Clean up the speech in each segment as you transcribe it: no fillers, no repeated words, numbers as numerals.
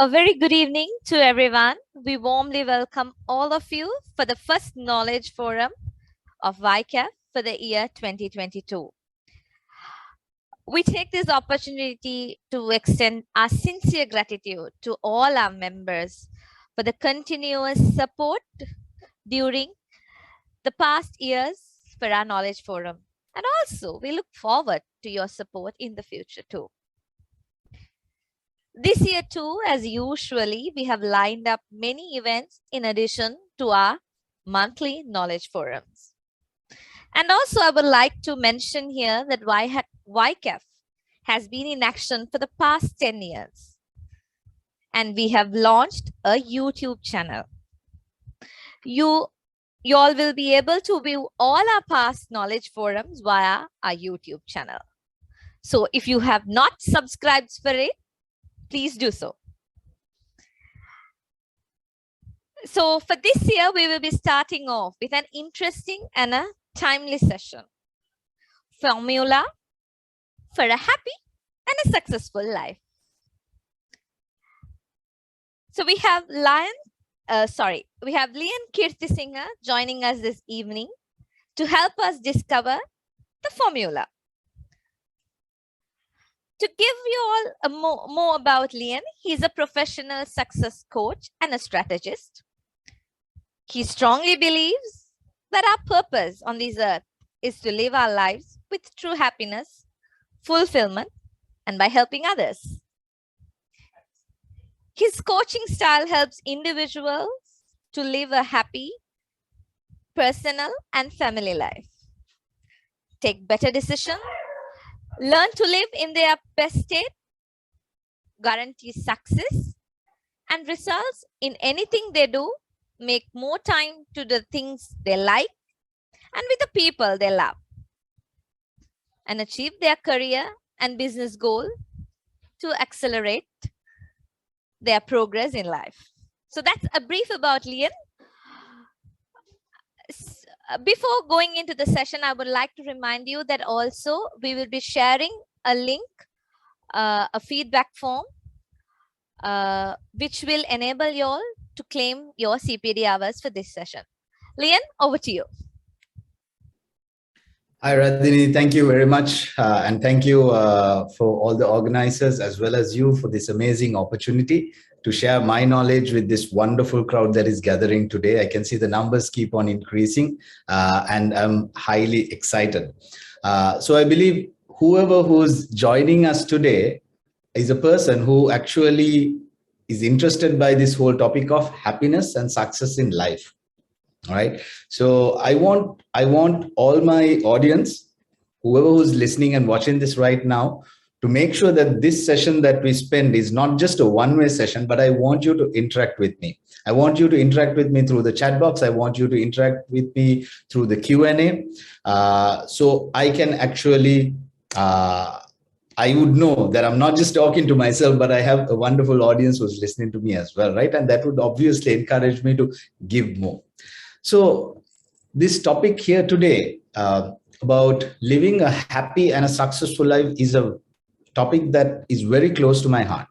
A very good evening to everyone. We warmly welcome all of you for the first Knowledge Forum of YCAF for the year 2022. We take this opportunity to extend our sincere gratitude to all our members for the continuous support during the past years for our Knowledge Forum. And also, we look forward to your support in the future too. This year too, as usually, we have lined up many events in addition to our monthly knowledge forums. And also, I would like to mention here that YCAF has been in action for the past 10 years. And we have launched a YouTube channel. You all will be able to view all our past knowledge forums via our YouTube channel. So if you have not subscribed for it, please do so. So for this year, we will be starting off with an interesting and a timely session. Formula for a happy and a successful life. So we have Lian Kirtisinghe joining us this evening to help us discover the formula. To give you all more about Lian, he's a professional success coach and a strategist. He strongly believes that our purpose on this earth is to live our lives with true happiness, fulfillment, and by helping others. His coaching style helps individuals to live a happy, personal, and family life, take better decisions, learn to live in their best state, guarantee success, and results in anything they do, make more time to the things they like and with the people they love, and achieve their career and business goal to accelerate their progress in life. So that's a brief about Lian. Before going into the session, I would like to remind you that also we will be sharing a link, a feedback form, which will enable you all to claim your CPD hours for this session. Lian, over to you. Hi, Radhini. Thank you very much. And thank you for all the organizers as well as you for this amazing opportunity to share my knowledge with this wonderful crowd that is gathering today. I can see the numbers keep on increasing and I'm highly excited. So I believe whoever who's joining us today is a person who actually is interested by this whole topic of happiness and success in life. All right. So I want all my audience, whoever who's listening and watching this right now, to make sure that this session that we spend is not just a one-way session, but I want you to interact with me. I want you to interact with me through the chat box. I want you to interact with me through the Q&A. So I can actually, I would know that I'm not just talking to myself, but I have a wonderful audience who's listening to me as well, right? And that would obviously encourage me to give more. So this topic here today about living a happy and a successful life is a topic that is very close to my heart.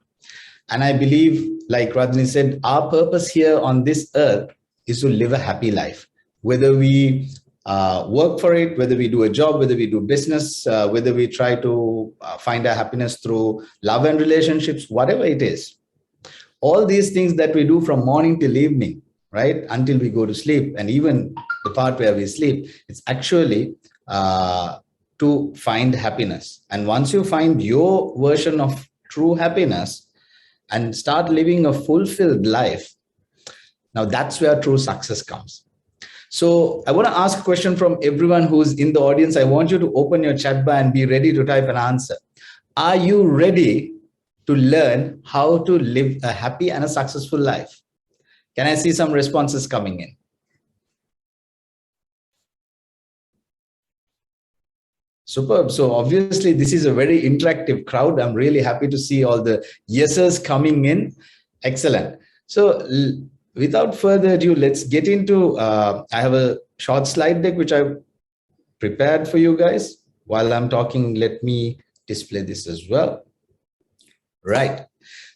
And I believe, like Radhini said, our purpose here on this earth is to live a happy life. Whether we work for it, whether we do a job, whether we do business, whether we try to find our happiness through love and relationships, whatever it is. All these things that we do from morning till evening, right, until we go to sleep, and even the part where we sleep, it's actually to find happiness. And once you find your version of true happiness and start living a fulfilled life, now that's where true success comes. So I want to ask a question from everyone who's in the audience. I want you to open your chat bar and be ready to type an answer. Are you ready to learn how to live a happy and a successful life? Can I see some responses coming in? Superb. So obviously this is a very interactive crowd. I'm really happy to see all the yeses coming in. Excellent. So without further ado, let's get into, I have a short slide deck which I prepared for you guys. While I'm talking, let me display this as well. Right.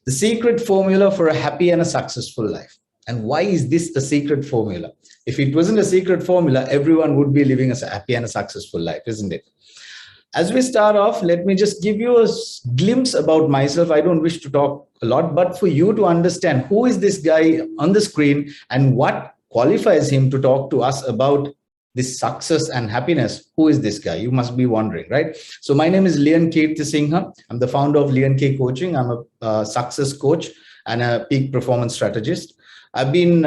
The secret formula for a happy and a successful life. And why is this a secret formula? If it wasn't a secret formula, everyone would be living a happy and a successful life, isn't it? As we start off, let me just give you a glimpse about myself. I don't wish to talk a lot, but for you to understand who is this guy on the screen and what qualifies him to talk to us about this success and happiness. Who is this guy? You must be wondering, right? So my name is Lian Kirtisingha. I'm the founder of Lian K Coaching. I'm a success coach and a peak performance strategist. I've been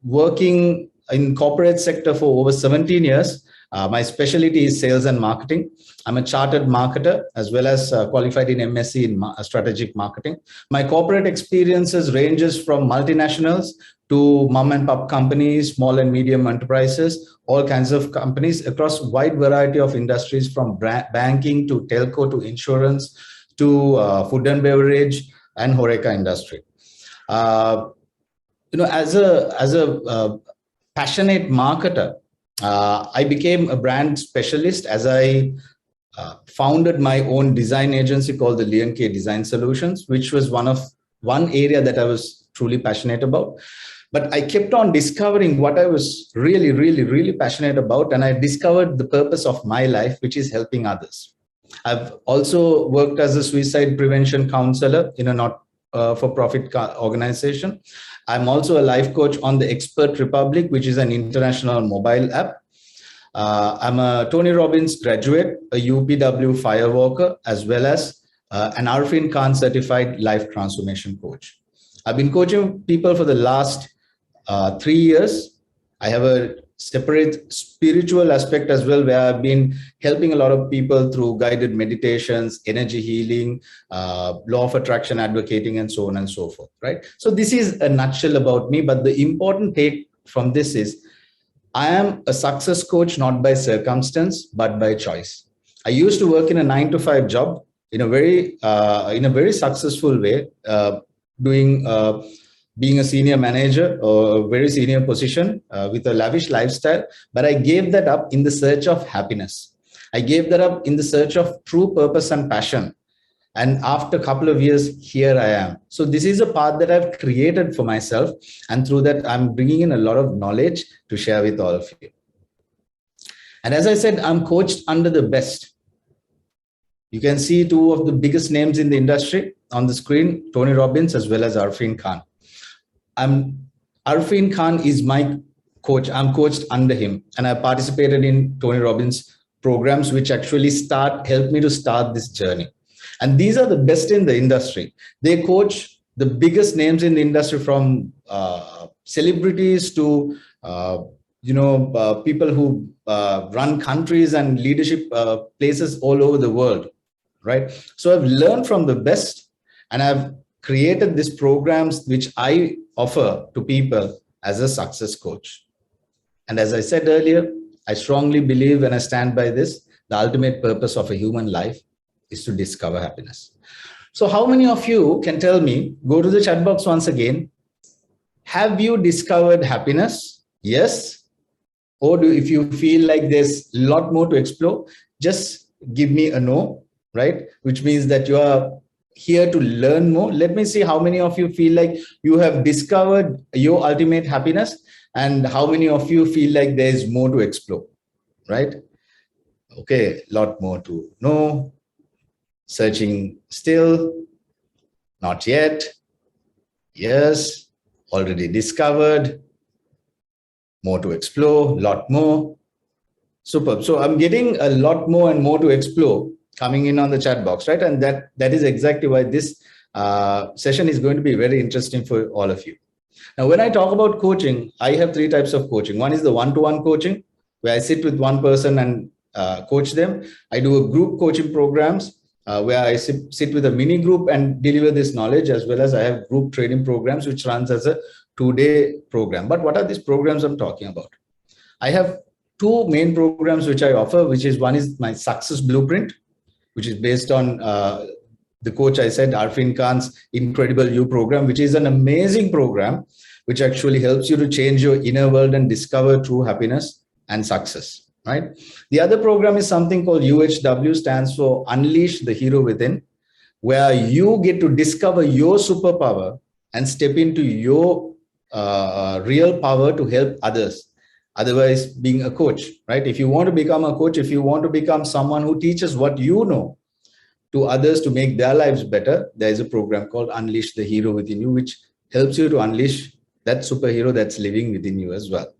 working in corporate sector for over 17 years. My specialty is sales and marketing. I'm a chartered marketer as well as qualified in MSc in strategic marketing. My corporate experiences ranges from multinationals to mom and pop companies, small and medium enterprises, all kinds of companies across a wide variety of industries, from banking to telco to insurance to food and beverage and HoReCa industry. As a passionate marketer, I became a brand specialist as I founded my own design agency called the Lian K Design Solutions, which was one area that I was truly passionate about. But I kept on discovering what I was really, really, really passionate about. And I discovered the purpose of my life, which is helping others. I've also worked as a suicide prevention counselor in a not-for-profit organization. I'm also a life coach on the Expert Republic, which is an international mobile app. I'm a Tony Robbins graduate, a UPW firewalker, as well as an Arfin Khan certified life transformation coach. I've been coaching people for the last 3 years. I have a separate spiritual aspect as well, where I've been helping a lot of people through guided meditations, energy healing, law of attraction advocating, and so on and so forth, right? So this is a nutshell about me, but the important take from this is I am a success coach, not by circumstance, but by choice. I used to work in a 9-to-5 job in a very successful way, being a senior manager or a very senior position with a lavish lifestyle. But I gave that up in the search of happiness. I gave that up in the search of true purpose and passion. And after a couple of years, here I am. So this is a path that I've created for myself. And through that, I'm bringing in a lot of knowledge to share with all of you. And as I said, I'm coached under the best. You can see two of the biggest names in the industry on the screen, Tony Robbins as well as Arfin Khan. Arfin Khan is my coach. I'm coached under him. And I participated in Tony Robbins programs, which actually helped me to start this journey. And these are the best in the industry. They coach the biggest names in the industry, from celebrities to people who run countries and leadership places all over the world, right? So I've learned from the best, and I've created these programs which I offer to people as a success coach. And as I said earlier, I strongly believe, and I stand by this, the ultimate purpose of a human life is to discover happiness. So how many of you can tell me, go to the chat box once again, have you discovered happiness? Yes. Or if you feel like there's a lot more to explore, just give me a no, right? Which means that you are here to learn more. Let me see how many of you feel like you have discovered your ultimate happiness, and how many of you feel like there's more to explore, right? Okay, a lot more to know. Searching still, not yet, yes, already discovered, more to explore, lot more. Superb. So I'm getting a lot more and more to explore coming in on the chat box, right? And that is exactly why this session is going to be very interesting for all of you. Now, when I talk about coaching, I have 3 types of coaching. One is the one-to-one coaching, where I sit with one person and coach them. I do a group coaching programs, where I sit with a mini group and deliver this knowledge, as well as I have group training programs, which runs as a 2-day program. But what are these programs I'm talking about? I have 2 main programs which I offer, one is my Success Blueprint, which is based on the coach I said, Arfin Khan's Incredible You program, which is an amazing program, which actually helps you to change your inner world and discover true happiness and success, right? The other program is something called UHW, stands for Unleash the Hero Within. where you get to discover your superpower and step into your real power to help others. Otherwise, being a coach, right? If you want to become a coach, if you want to become someone who teaches what you know to others to make their lives better, there is a program called Unleash the Hero Within You, which helps you to unleash that superhero that's living within you as well.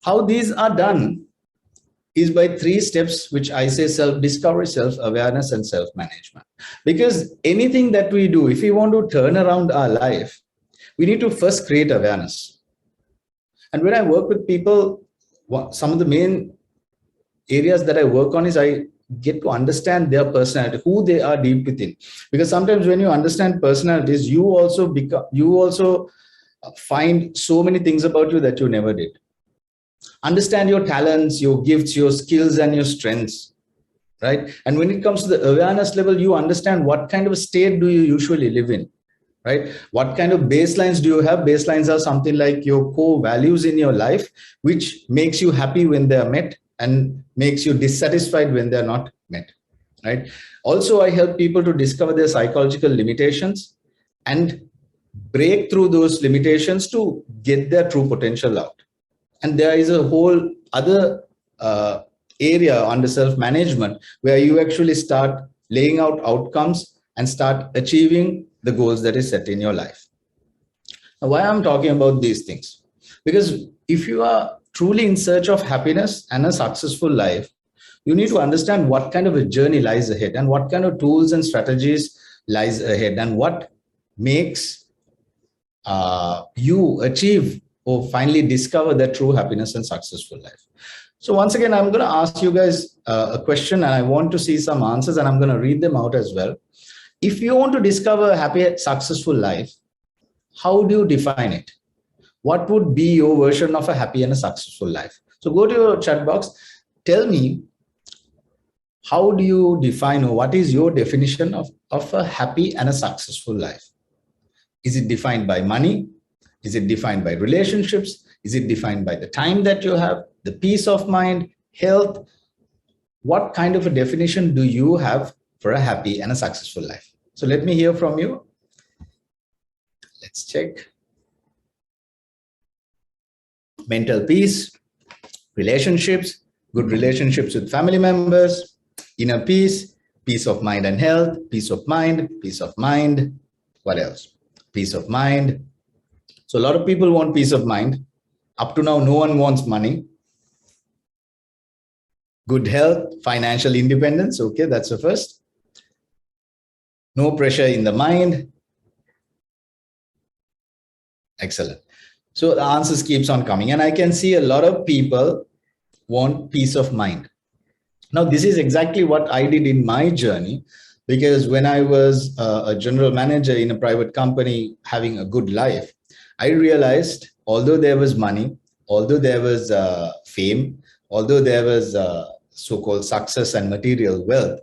How these are done is by 3 steps, which I say: self-discovery, self-awareness, and self-management. Because anything that we do, if we want to turn around our life, we need to first create awareness. And when I work with people, some of the main areas that I work on is I get to understand their personality, who they are deep within. Because sometimes when you understand personalities, you also find so many things about you that you never did. Understand your talents, your gifts, your skills, and your strengths, right? And when it comes to the awareness level, you understand what kind of a state do you usually live in, right? What kind of baselines do you have? Baselines are something like your core values in your life, which makes you happy when they are met and makes you dissatisfied when they're not met, right? Also, I help people to discover their psychological limitations and break through those limitations to get their true potential out. And there is a whole other area under self-management where you actually start laying out outcomes and start achieving the goals that is set in your life. Now, why I'm talking about these things? Because if you are truly in search of happiness and a successful life, you need to understand what kind of a journey lies ahead and what kind of tools and strategies lies ahead and what makes you achieve or finally discover that true happiness and successful life. So once again, I'm going to ask you guys a question, and I want to see some answers, and I'm going to read them out as well. If you want to discover a happy, successful life, how do you define it? What would be your version of a happy and a successful life? So go to your chat box. Tell me, how do you define, or what is your definition of a happy and a successful life? Is it defined by money? Is it defined by relationships? Is it defined by the time that you have, the peace of mind, health? What kind of a definition do you have for a happy and a successful life? So let me hear from you. Let's check. Mental peace, relationships, good relationships with family members, inner peace, peace of mind and health, peace of mind, peace of mind. What else? Peace of mind. So a lot of people want peace of mind. Up to now, no one wants money. Good health, financial independence. Okay, that's the first. No pressure in the mind. Excellent. So the answers keeps on coming. And I can see a lot of people want peace of mind. Now, this is exactly what I did in my journey, because when I was a general manager in a private company having a good life, I realized although there was money, although there was fame, although there was so-called success and material wealth,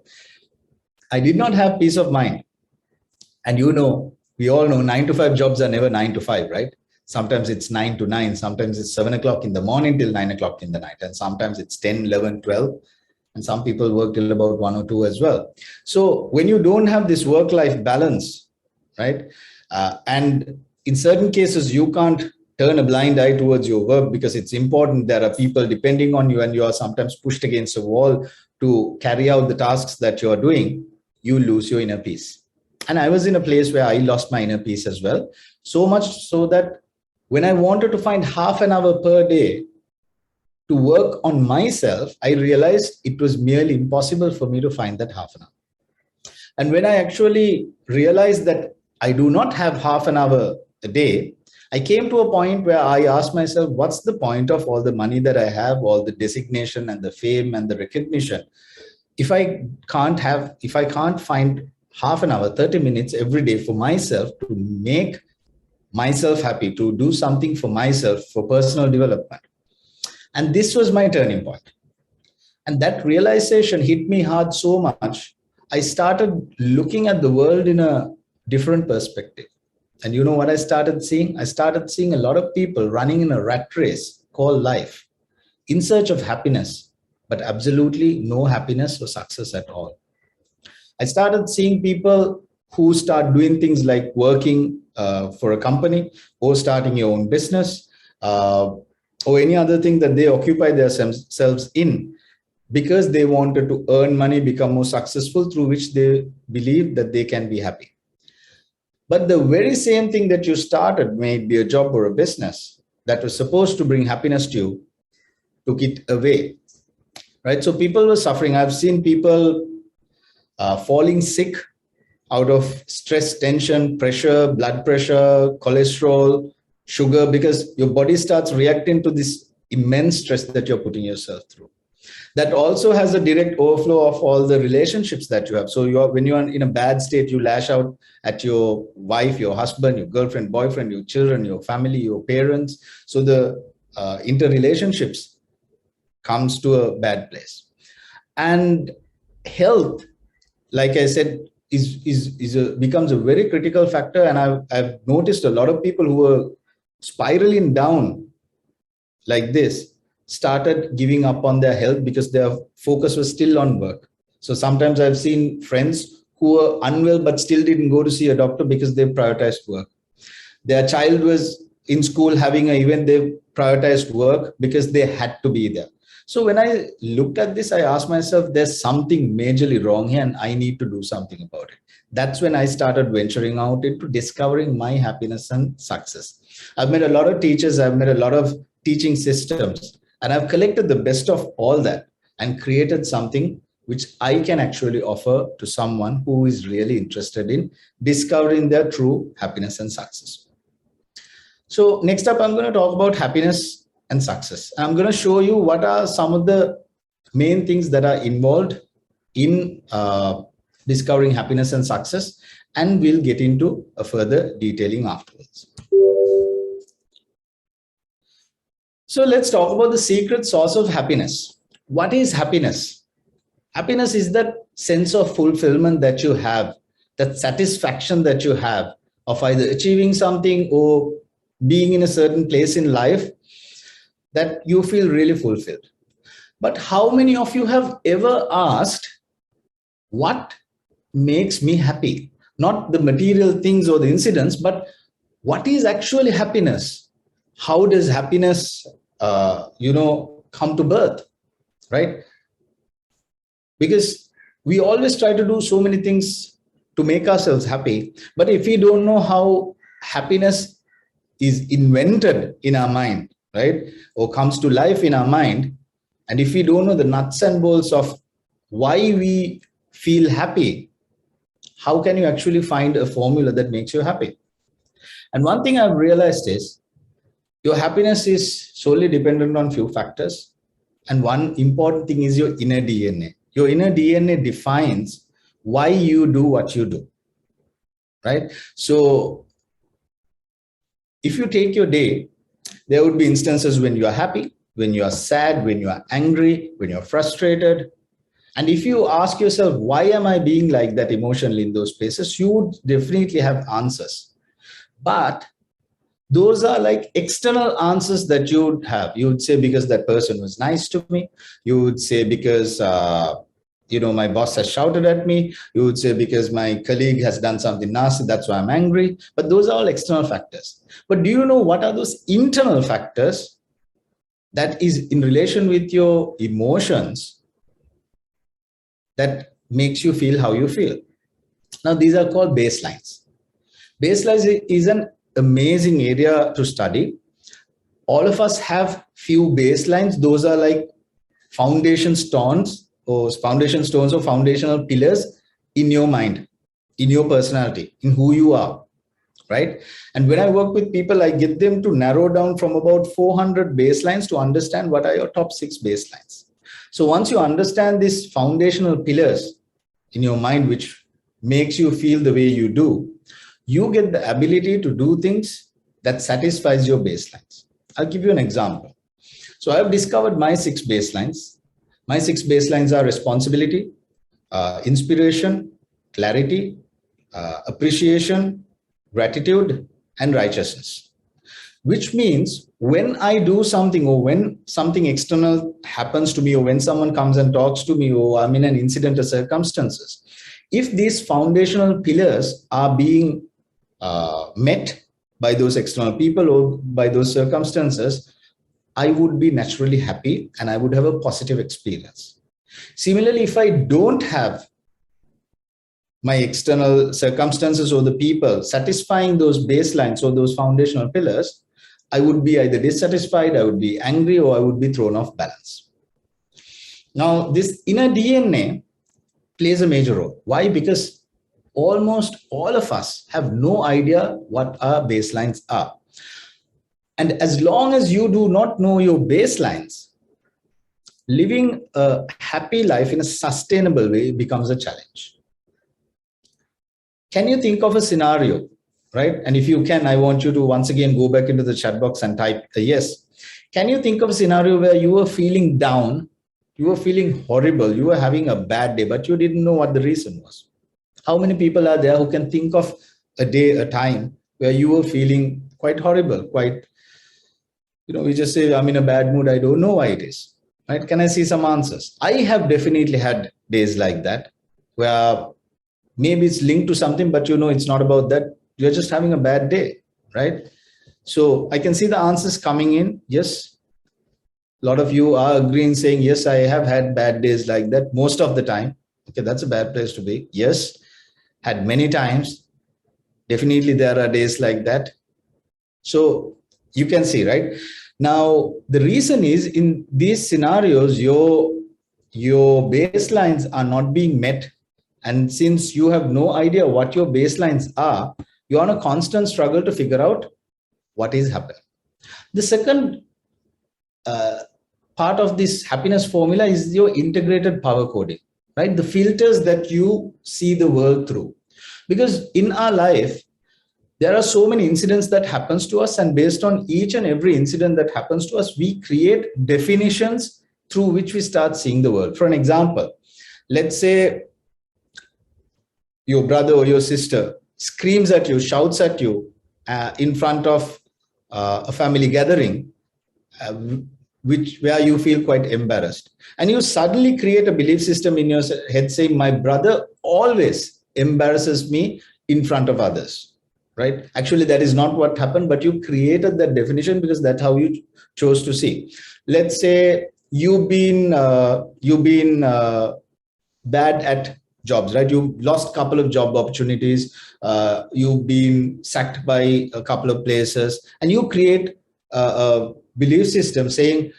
I did not have peace of mind. And you know, we all know 9 to 5 jobs are never 9 to 5, right? Sometimes it's 9 to 9, sometimes it's 7 o'clock in the morning till 9 o'clock in the night, and sometimes it's 10, 11, 12, and some people work till about 1 or 2 as well. So when you don't have this work-life balance, right, and in certain cases, you can't turn a blind eye towards your work because it's important. There are people depending on you, and you are sometimes pushed against a wall to carry out the tasks that you are doing. You lose your inner peace. And I was in a place where I lost my inner peace as well. So much so that when I wanted to find half an hour per day to work on myself, I realized it was merely impossible for me to find that half an hour. And when I actually realized that I do not have half an hour a day, I came to a point where I asked myself, what's the point of all the money that I have, all the designation and the fame and the recognition, if I can't find half an hour, 30 minutes every day for myself to make myself happy, to do something for myself, for personal development. And this was my turning point. And that realization hit me hard so much, I started looking at the world in a different perspective. And you know what I started seeing? I started seeing a lot of people running in a rat race called life in search of happiness, but absolutely no happiness or success at all. I started seeing people who start doing things like working for a company or starting your own business or any other thing that they occupy themselves in because they wanted to earn money, become more successful, through which they believe that they can be happy. But the very same thing that you started, may it be a job or a business, that was supposed to bring happiness to you, took it away, right? So people were suffering. I've seen people falling sick out of stress, tension, pressure, blood pressure, cholesterol, sugar, because your body starts reacting to this immense stress that you're putting yourself through. That also has a direct overflow of all the relationships that you have. So when you are in a bad state, you lash out at your wife, your husband, your girlfriend, boyfriend, your children, your family, your parents. So the interrelationships comes to a bad place. And health, like I said, becomes a very critical factor. And I've noticed a lot of people who are spiraling down like this started giving up on their health because their focus was still on work. So sometimes I've seen friends who were unwell but still didn't go to see a doctor because they prioritized work. Their child was in school having an event, they prioritized work because they had to be there. So when I looked at this, I asked myself, there's something majorly wrong here and I need to do something about it. That's when I started venturing out into discovering my happiness and success. I've met a lot of teachers, I've met a lot of teaching systems, and I've collected the best of all that and created something which I can actually offer to someone who is really interested in discovering their true happiness and success. So next up, I'm going to talk about happiness and success. I'm going to show you what are some of the main things that are involved in discovering happiness and success, and we'll get into a further detailing afterwards. So let's talk about the secret source of happiness. What is happiness? Happiness is that sense of fulfillment that you have, that satisfaction that you have of either achieving something or being in a certain place in life that you feel really fulfilled. But how many of you have ever asked, what makes me happy? Not the material things or the incidents, but what is actually happiness? How does happiness, come to birth, right? Because we always try to do so many things to make ourselves happy. But if we don't know how happiness is invented in our mind, right, or comes to life in our mind, and if we don't know the nuts and bolts of why we feel happy, how can you actually find a formula that makes you happy? And one thing I've realized is your happiness is solely dependent on few factors. And one important thing is your inner DNA. Your inner DNA defines why you do what you do, right? So if you take your day, there would be instances when you are happy, when you are sad, when you are angry, when you're frustrated. And if you ask yourself, why am I being like that emotionally in those spaces, you would definitely have answers. But those are like external answers that you would have. You would say, because that person was nice to me. You would say, because my boss has shouted at me. You would say, because my colleague has done something nasty, that's why I'm angry. But those are all external factors. But do you know what are those internal factors that is in relation with your emotions that makes you feel how you feel? Now, these are called baselines. Baselines is an amazing area to study. All of us have few baselines. Those are like foundation stones or foundational pillars in your mind, in your personality, in who you are, right? And when I work with people, I get them to narrow down from about 400 baselines to understand what are your top 6 baselines. So once you understand these foundational pillars in your mind, which makes you feel the way you do, you get the ability to do things that satisfies your baselines. I'll give you an example. So I've discovered my 6 baselines. My 6 baselines are responsibility, inspiration, clarity, appreciation, gratitude, and righteousness. Which means when I do something, or when something external happens to me, or when someone comes and talks to me, or I'm in an incident or circumstances, If these foundational pillars are being met by those external people or by those circumstances, I would be naturally happy and I would have a positive experience. Similarly, if I don't have my external circumstances or the people satisfying those baselines or those foundational pillars, I would be either dissatisfied, I would be angry, or I would be thrown off balance. Now, this inner DNA plays a major role. Why? Because almost all of us have no idea what our baselines are. And as long as you do not know your baselines, living a happy life in a sustainable way becomes a challenge. Can you think of a scenario, right? And if you can, I want you to once again go back into the chat box and type a yes. Can you think of a scenario where you were feeling down, you were feeling horrible, you were having a bad day, but you didn't know what the reason was? How many people are there who can think of a day, a time where you were feeling quite horrible, quite, we just say, I'm in a bad mood, I don't know why it is, right? Can I see some answers? I have definitely had days like that where maybe it's linked to something, but it's not about that. You're just having a bad day, right? So I can see the answers coming in. Yes. A lot of you are agreeing, saying, yes, I have had bad days like that most of the time. Okay, that's a bad place to be. Yes, had many times. Definitely there are days like that. So you can see, right? Now, the reason is in these scenarios, your baselines are not being met. And since you have no idea what your baselines are, you're on a constant struggle to figure out what is happening. The second part of this happiness formula is your integrated power coding, right? The filters that you see the world through. Because in our life, there are so many incidents that happens to us, and based on each and every incident that happens to us, we create definitions through which we start seeing the world. For an example, let's say your brother or your sister screams at you, shouts at you in front of a family gathering, where you feel quite embarrassed. And you suddenly create a belief system in your head saying, my brother always embarrasses me in front of others, right? Actually, that is not what happened, but you created that definition because that's how you chose to see. Let's say you've been bad at jobs, right? You lost a couple of job opportunities. You've been sacked by a couple of places, and you create a belief system saying,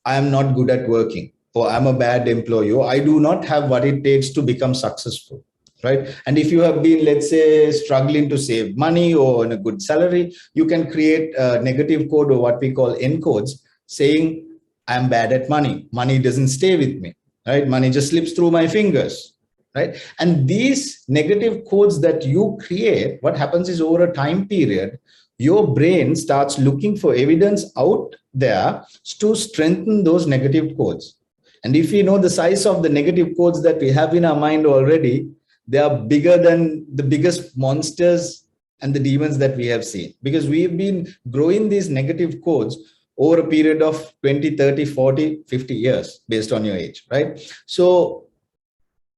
I am not good at working, or I'm a bad employee, or I do not have what it takes to become successful, right? And if you have been, let's say, struggling to save money or in a good salary, you can create a negative code, or what we call encodes, saying, I'm bad at money. Money doesn't stay with me, right? Money just slips through my fingers, right? And these negative codes that you create, what happens is over a time period, your brain starts looking for evidence out there to strengthen those negative codes. And if we know the size of the negative codes that we have in our mind already, they are bigger than the biggest monsters and the demons that we have seen, because we've been growing these negative codes over a period of 20, 30, 40, 50 years based on your age, right? So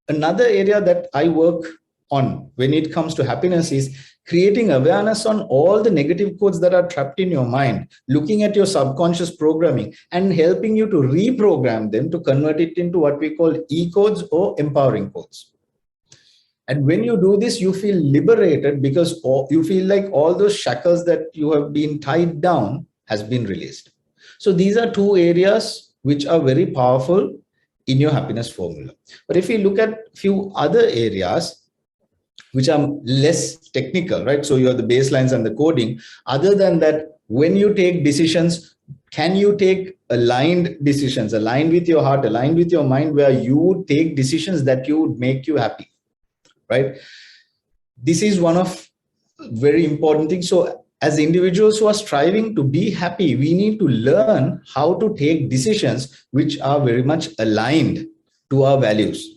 another area that I work on when it comes to happiness is creating awareness on all the negative codes that are trapped in your mind, looking at your subconscious programming and helping you to reprogram them to convert it into what we call e-codes or empowering codes. And when you do this, you feel liberated because you feel like all those shackles that you have been tied down has been released. So these are two areas which are very powerful in your happiness formula. But if you look at a few other areas which are less technical, right? So you have the baselines and the coding. Other than that, when you take decisions, can you take aligned decisions, aligned with your heart, aligned with your mind, where you would take decisions that you would make you happy, right? This is one of very important things. So as individuals who are striving to be happy, we need to learn how to take decisions which are very much aligned to our values.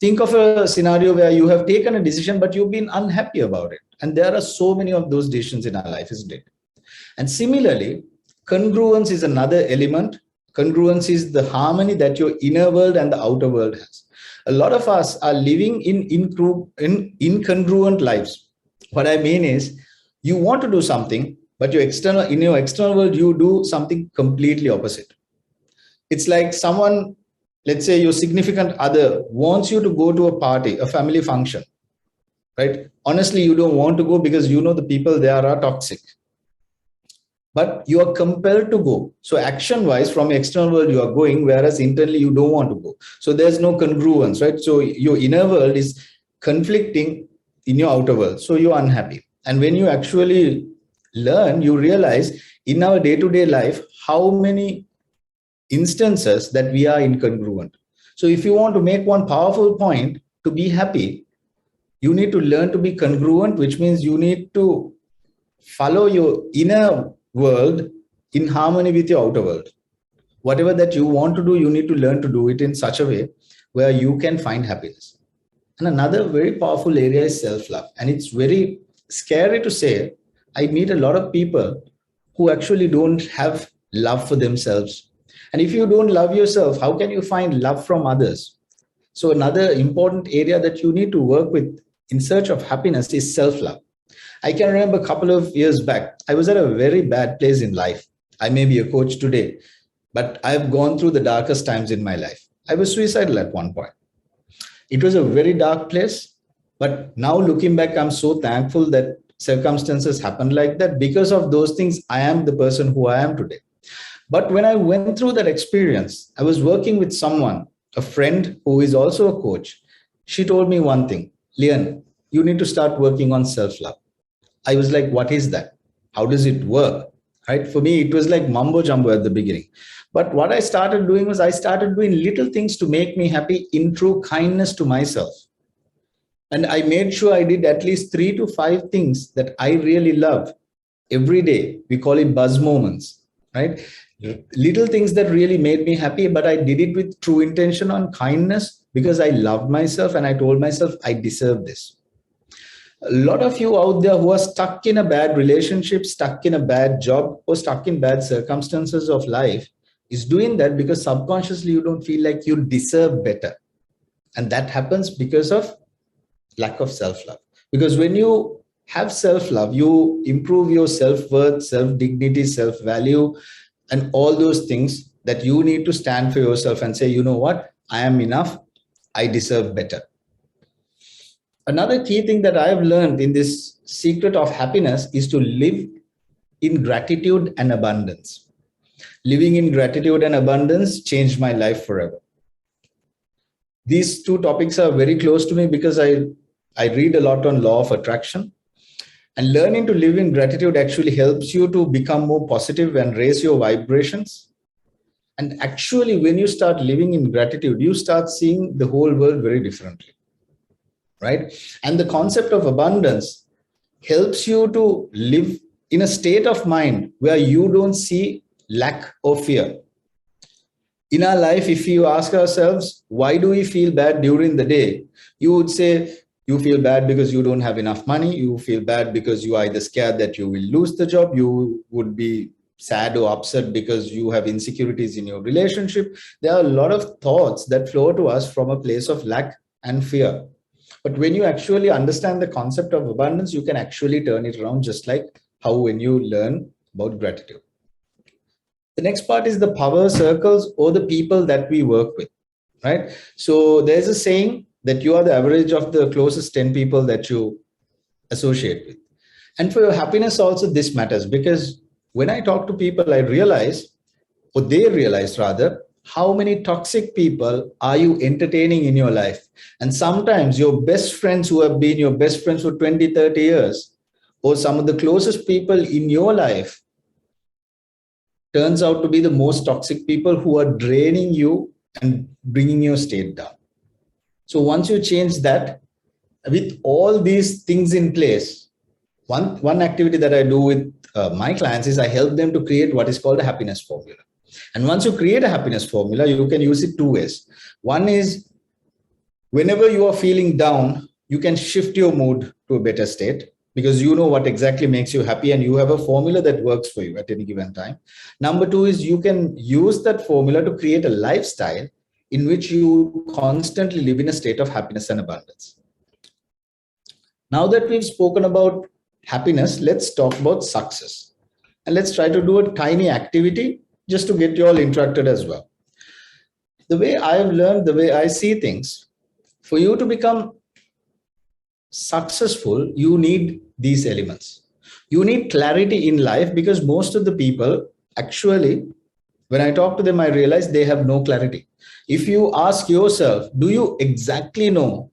Think of a scenario where you have taken a decision, but you've been unhappy about it. And there are so many of those decisions in our life, isn't it? And similarly, congruence is another element. Congruence is the harmony that your inner world and the outer world has. A lot of us are living in incongruent lives. What I mean is, you want to do something, but in your external world, you do something completely opposite. It's like someone, let's say your significant other wants you to go to a party, a family function, right? Honestly, you don't want to go because you know the people there are toxic, but you are compelled to go. So action wise, from external world, you are going, whereas internally you don't want to go. So there's no congruence, right? So your inner world is conflicting in your outer world. So you're unhappy. And when you actually learn, you realize in our day-to-day life, how many instances that we are incongruent. So if you want to make one powerful point to be happy, you need to learn to be congruent, which means you need to follow your inner world in harmony with your outer world. Whatever that you want to do, you need to learn to do it in such a way where you can find happiness. And another very powerful area is self-love. And it's very scary to say, I meet a lot of people who actually don't have love for themselves. And if you don't love yourself, how can you find love from others? So another important area that you need to work with in search of happiness is self-love. I can remember a couple of years back, I was at a very bad place in life. I may be a coach today, but I've gone through the darkest times in my life. I was suicidal at one point. It was a very dark place, but now looking back, I'm so thankful that circumstances happened like that. Because of those things, I am the person who I am today. But when I went through that experience, I was working with someone, a friend who is also a coach. She told me one thing, Leon, you need to start working on self-love. I was like, what is that? How does it work? Right? For me, it was like mumbo jumbo at the beginning. But what I started doing was I started doing little things to make me happy in true kindness to myself. And I made sure I did at least 3 to 5 things that I really love every day. We call it buzz moments, right? Little things that really made me happy, but I did it with true intention on kindness because I loved myself and I told myself I deserve this. A lot of you out there who are stuck in a bad relationship, stuck in a bad job, or stuck in bad circumstances of life is doing that because subconsciously you don't feel like you deserve better. And that happens because of lack of self-love. Because when you have self-love, you improve your self-worth, self-dignity, self-value, and all those things that you need to stand for yourself and say, you know what, I am enough, I deserve better. Another key thing that I've learned in this secret of happiness is to live in gratitude and abundance. Living in gratitude and abundance changed my life forever. These two topics are very close to me because I read a lot on law of attraction. And learning to live in gratitude actually helps you to become more positive and raise your vibrations. And actually, when you start living in gratitude, you start seeing the whole world very differently. Right? And the concept of abundance helps you to live in a state of mind where you don't see lack or fear. In our life, if you ask ourselves, why do we feel bad during the day? You would say, you feel bad because you don't have enough money. You feel bad because you are either scared that you will lose the job. You would be sad or upset because you have insecurities in your relationship. There are a lot of thoughts that flow to us from a place of lack and fear. But when you actually understand the concept of abundance, you can actually turn it around, just like how when you learn about gratitude. The next part is the power circles or the people that we work with, right? So there's a saying that you are the average of the closest 10 people that you associate with. And for your happiness also, this matters, because when I talk to people, I realize, or they realize rather, how many toxic people are you entertaining in your life? And sometimes your best friends who have been your best friends for 20, 30 years, or some of the closest people in your life, turns out to be the most toxic people who are draining you and bringing your state down. So once you change that, with all these things in place, one activity that I do with my clients is I help them to create what is called a happiness formula. And once you create a happiness formula, you can use it 2 ways. One is whenever you are feeling down, you can shift your mood to a better state because you know what exactly makes you happy and you have a formula that works for you at any given time. Number 2 is you can use that formula to create a lifestyle in which you constantly live in a state of happiness and abundance. Now that we've spoken about happiness, let's talk about success. And let's try to do a tiny activity just to get you all interacted as well. The way I have learned, the way I see things, for you to become successful, you need these elements. You need clarity in life, because most of the people, actually, when I talk to them, I realize they have no clarity. If you ask yourself, do you exactly know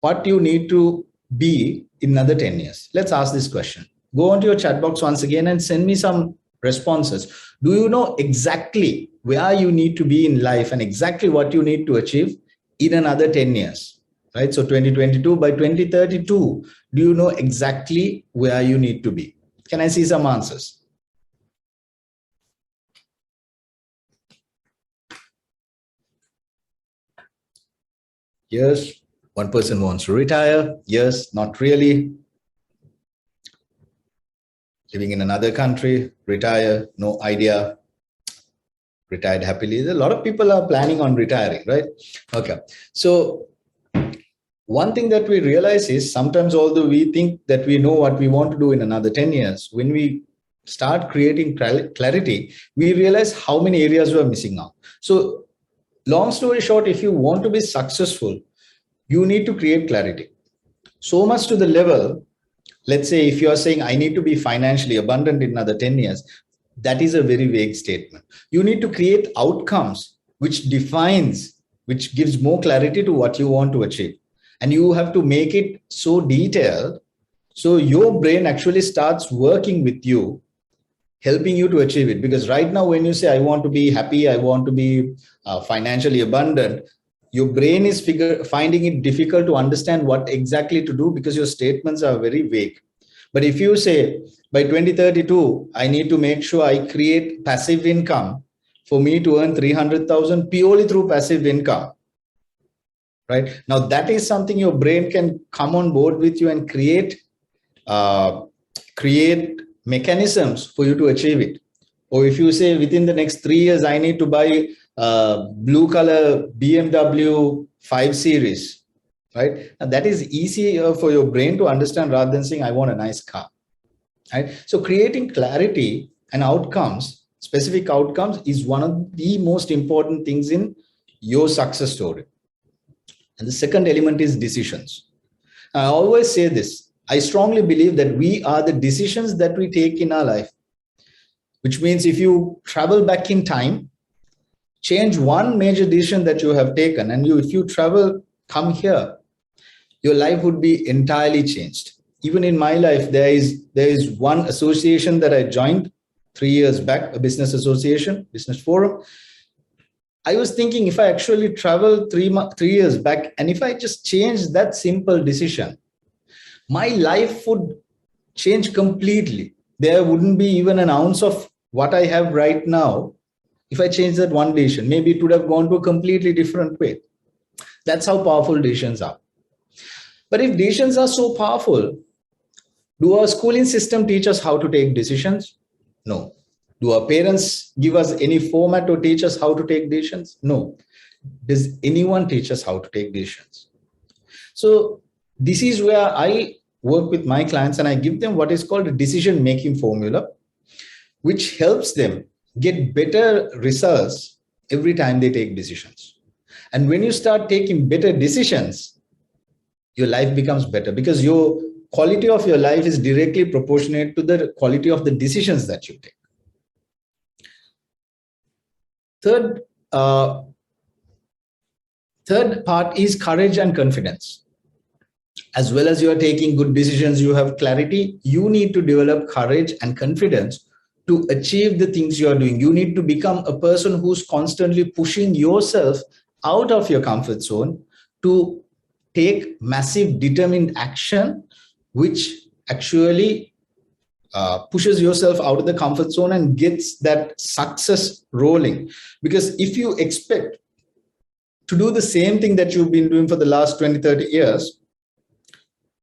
what you need to be in another 10 years? Let's ask this question. Go onto your chat box once again and send me some responses. Do you know exactly where you need to be in life and exactly what you need to achieve in another 10 years? Right? So 2022, by 2032, do you know exactly where you need to be? Can I see some answers? Yes. One person wants to retire. Yes, not really. Living in another country, retire, no idea. Retired happily. A lot of people are planning on retiring, right? Okay. So one thing that we realize is, sometimes although we think that we know what we want to do in another 10 years, when we start creating clarity, we realize how many areas we're missing out. So long story short, if you want to be successful, you need to create clarity. So much to the level, let's say if you're saying, I need to be financially abundant in another 10 years, that is a very vague statement. You need to create outcomes which defines, which gives more clarity to what you want to achieve. And you have to make it so detailed, so your brain actually starts working with you, helping you to achieve it. Because right now, when you say, I want to be happy, I want to be financially abundant, your brain is finding it difficult to understand what exactly to do, because your statements are very vague. But if you say, by 2032, I need to make sure I create passive income for me to earn 300,000 purely through passive income, right? Now, that is something your brain can come on board with you and create mechanisms for you to achieve it. Or if you say, within the next 3 years, I need to buy blue color BMW 5 Series, right? And that is easier for your brain to understand rather than saying, I want a nice car, right? So creating clarity and outcomes, specific outcomes, is one of the most important things in your success story. And the second element is decisions. I always say this. I strongly believe that we are the decisions that we take in our life, which means if you travel back in time, change one major decision that you have taken, and if you come here, your life would be entirely changed. Even in my life, there is one association that I joined 3 years back, a business association, business forum. I was thinking, if I actually travel 3 years back, and if I just change that simple decision, my life would change completely. There wouldn't be even an ounce of what I have right now. If I change that one decision, maybe it would have gone to a completely different way. That's how powerful decisions are. But if decisions are so powerful, do our schooling system teach us how to take decisions? No. Do our parents give us any format to teach us how to take decisions? No. Does anyone teach us how to take decisions? So this is where I work with my clients, and I give them what is called a decision-making formula, which helps them get better results every time they take decisions. And when you start taking better decisions, your life becomes better, because your quality of your life is directly proportionate to the quality of the decisions that you take. Third part is courage and confidence. As well as you are taking good decisions, you have clarity, you need to develop courage and confidence to achieve the things you are doing. You need to become a person who's constantly pushing yourself out of your comfort zone to take massive determined action, which actually pushes yourself out of the comfort zone and gets that success rolling. Because if you expect to do the same thing that you've been doing for the last 20, 30 years,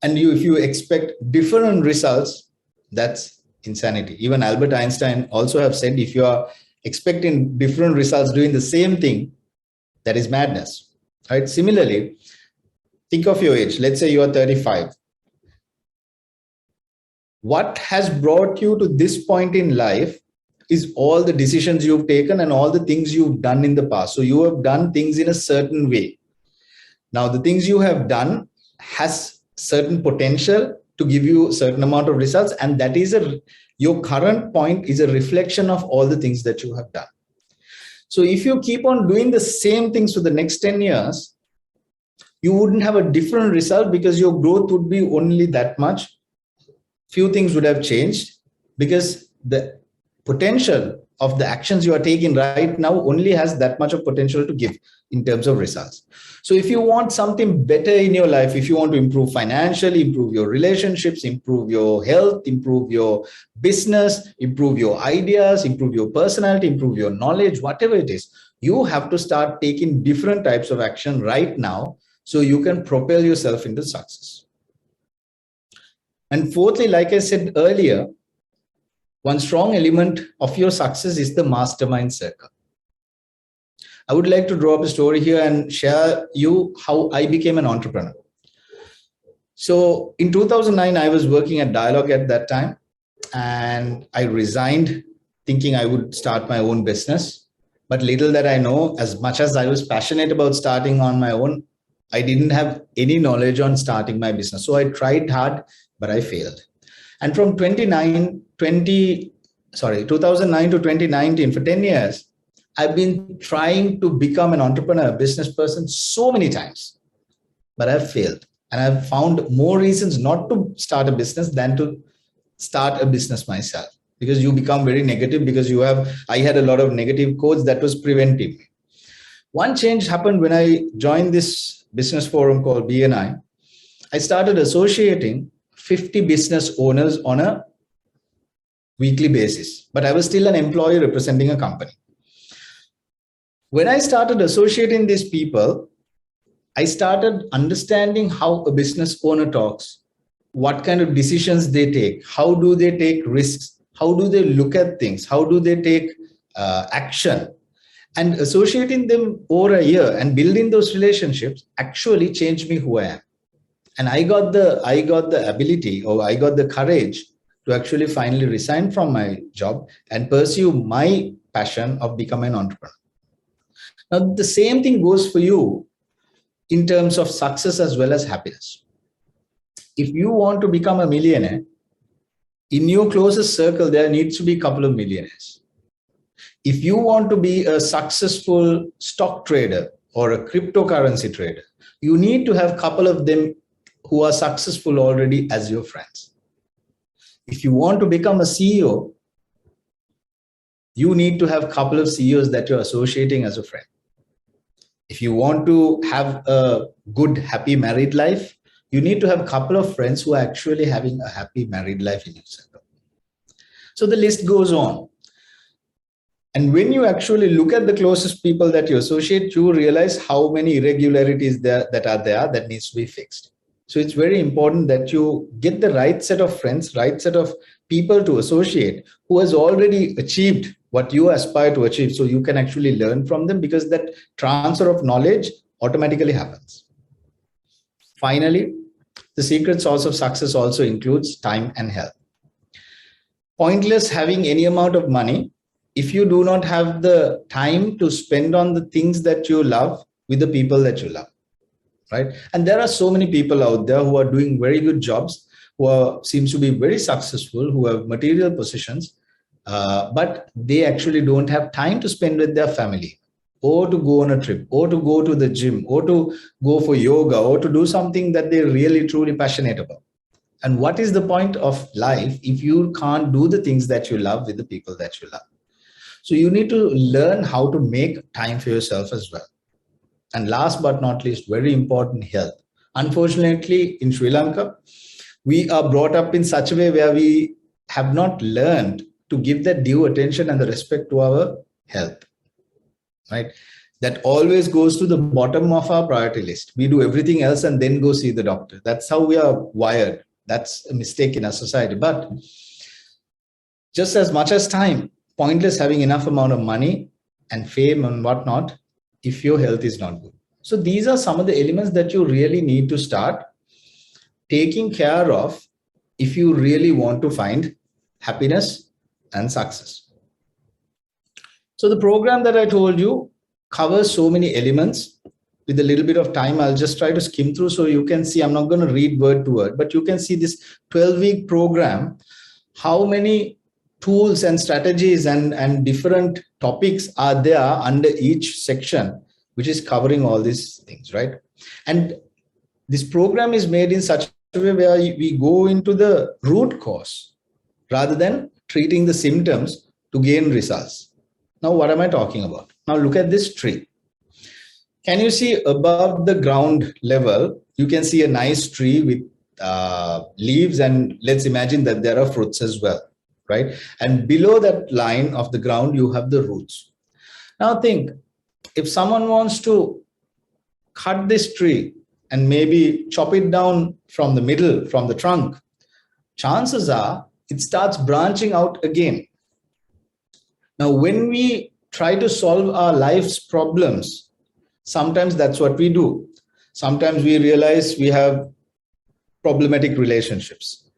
and if you expect different results, that's insanity. Even Albert Einstein also have said, if you are expecting different results doing the same thing, That is madness, right? Similarly, think of your age. Let's say you are 35. What has brought you to this point in life is all the decisions you've taken and all the things you've done in the past. So you have done things in a certain way. Now, the things you have done has certain potential to give you a certain amount of results, and that is your current point is a reflection of all the things that you have done. So if you keep on doing the same things for the next 10 years, you wouldn't have a different result because your growth would be only that much. Few things would have changed because the potential of the actions you are taking right now only has that much of potential to give in terms of results. So if you want something better in your life, if you want to improve financially, improve your relationships, improve your health, improve your business, improve your ideas, improve your personality, improve your knowledge, whatever it is, you have to start taking different types of action right now so you can propel yourself into success. And fourthly, like I said earlier, one strong element of your success is the mastermind circle. I would like to draw up a story here and share you how I became an entrepreneur. So in 2009, I was working at Dialogue at that time, and I resigned thinking I would start my own business. But little that I know, as much as I was passionate about starting on my own, I didn't have any knowledge on starting my business. So I tried hard, but I failed. And from 2009 to 2019, for 10 years, I've been trying to become an entrepreneur, a business person so many times, but I've failed. And I've found more reasons not to start a business than to start a business myself, because you become very negative because I had a lot of negative codes that was preventing me. One change happened when I joined this business forum called BNI. I started associating 50 business owners on a weekly basis, but I was still an employee representing a company. When I started associating these people, I started understanding how a business owner talks, what kind of decisions they take, how do they take risks, how do they look at things, how do they take action. And associating them over a year and building those relationships actually changed me who I am. And I got the ability, or I got the courage to actually finally resign from my job and pursue my passion of becoming an entrepreneur. Now, the same thing goes for you in terms of success as well as happiness. If you want to become a millionaire, in your closest circle, there needs to be a couple of millionaires. If you want to be a successful stock trader or a cryptocurrency trader, you need to have a couple of them who are successful already as your friends. If you want to become a CEO, you need to have a couple of CEOs that you're associating as a friend. If you want to have a good, happy married life, you need to have a couple of friends who are actually having a happy married life in your circle. So the list goes on. And when you actually look at the closest people that you associate, you realize how many irregularities that are there that needs to be fixed. So it's very important that you get the right set of friends, right set of people to associate who has already achieved what you aspire to achieve. So you can actually learn from them, because that transfer of knowledge automatically happens. Finally, the secret source of success also includes time and health. Pointless having any amount of money if you do not have the time to spend on the things that you love with the people that you love, right? And there are so many people out there who are doing very good jobs, who seems to be very successful, who have material positions, but they actually don't have time to spend with their family, or to go on a trip, or to go to the gym, or to go for yoga, or to do something that they're really truly passionate about. And what is the point of life if you can't do the things that you love with the people that you love? So you need to learn how to make time for yourself as well. And last but not least, very important, health. Unfortunately, in Sri Lanka, we are brought up in such a way where we have not learned to give that due attention and the respect to our health, right? That always goes to the bottom of our priority list. We do everything else and then go see the doctor. That's how we are wired. That's a mistake in our society. But just as much as time, pointless having enough amount of money and fame and whatnot, if your health is not good. So these are some of the elements that you really need to start taking care of if you really want to find happiness and success. So the program that I told you covers so many elements. With a little bit of time, I'll just try to skim through so you can see. I'm not going to read word to word, but you can see this 12-week program, how many tools and strategies and different topics are there under each section, which is covering all these things, right? And this program is made in such a way where we go into the root cause rather than treating the symptoms to gain results. Now, what am I talking about? Now, look at this tree. Can you see above the ground level, you can see a nice tree with leaves, and let's imagine that there are fruits as well, right? And below that line of the ground, you have the roots. Now think, if someone wants to cut this tree and maybe chop it down from the middle, from the trunk, chances are it starts branching out again. Now, when we try to solve our life's problems, sometimes that's what we do. Sometimes we realize we have problematic relationships.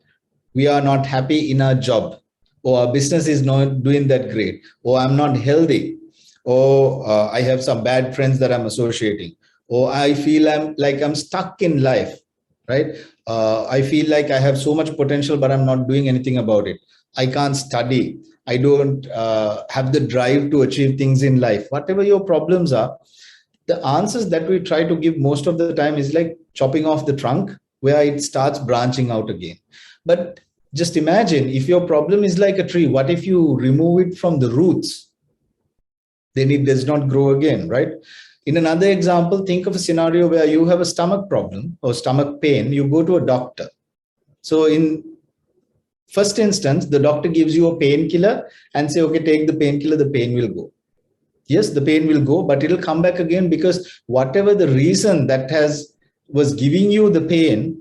We are not happy in our job, or our business is not doing that great, or I'm not healthy, or I have some bad friends that I'm associating, or I feel I'm stuck in life, right? I feel like I have so much potential, but I'm not doing anything about it. I can't study. I don't have the drive to achieve things in life. Whatever your problems are, the answers that we try to give most of the time is like chopping off the trunk where it starts branching out again. But just imagine if your problem is like a tree, what if you remove it from the roots? Then it does not grow again, right? In another example, think of a scenario where you have a stomach problem or stomach pain, you go to a doctor. So in first instance, the doctor gives you a painkiller and say, okay, take the painkiller, the pain will go. Yes, the pain will go, but it'll come back again because whatever the reason that was giving you the pain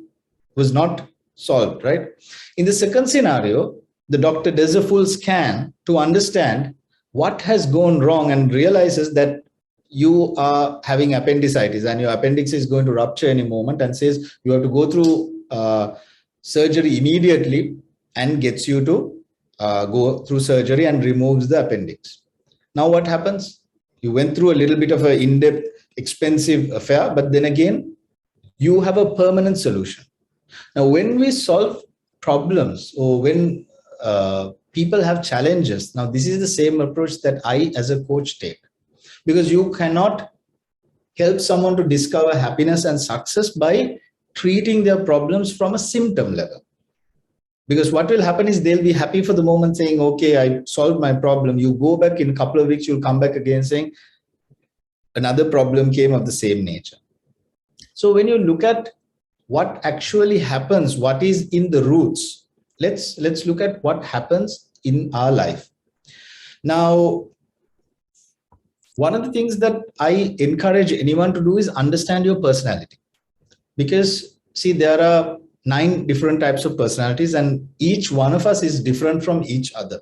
was not solved, right? In the second scenario, the doctor does a full scan to understand what has gone wrong and realizes that you are having appendicitis and your appendix is going to rupture any moment, and says you have to go through surgery immediately, and gets you to go through surgery and removes the appendix. Now what happens? You went through a little bit of an in-depth, expensive affair, but then again, you have a permanent solution. Now, when we solve problems, or when people have challenges, now this is the same approach that I as a coach take, because you cannot help someone to discover happiness and success by treating their problems from a symptom level. Because what will happen is they'll be happy for the moment saying, okay, I solved my problem. You go back in a couple of weeks, you'll come back again saying another problem came of the same nature. So when you look at what actually happens, what is in the roots, let's look at what happens in our life. Now, one of the things that I encourage anyone to do is understand your personality. Because see, there are 9 different types of personalities, and each one of us is different from each other.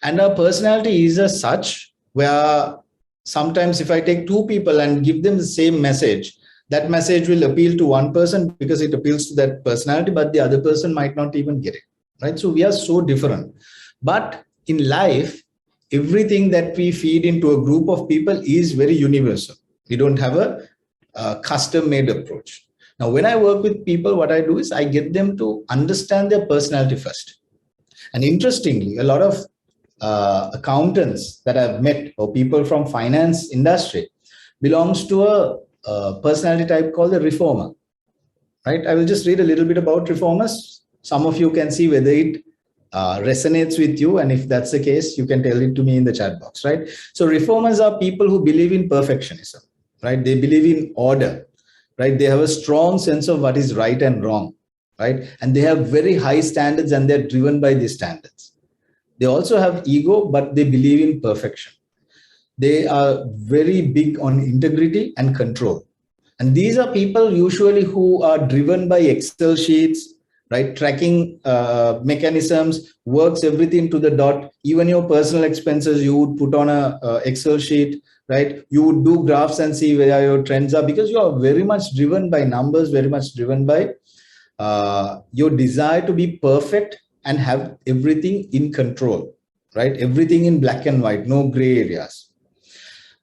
And our personality is as such where sometimes if I take 2 people and give them the same message, that message will appeal to one person because it appeals to that personality, but the other person might not even get it, right? So we are so different. But in life, everything that we feed into a group of people is very universal. We don't have a custom-made approach. Now, when I work with people, what I do is I get them to understand their personality first. And interestingly, a lot of accountants that I've met, or people from finance industry, belongs to a personality type called the reformer, right? I will just read a little bit about reformers. Some of you can see whether it resonates with you. And if that's the case, you can tell it to me in the chat box, right? So reformers are people who believe in perfectionism, right? They believe in order. Right? They have a strong sense of what is right and wrong, right? And they have very high standards, and they're driven by these standards. They also have ego, but they believe in perfection. They are very big on integrity and control. And these are people usually who are driven by Excel sheets, right? Tracking mechanisms works everything to the dot. Even your personal expenses, you would put on a Excel sheet, right? You would do graphs and see where your trends are, because you are very much driven by numbers, very much driven by your desire to be perfect and have everything in control, right? Everything in black and white, no gray areas.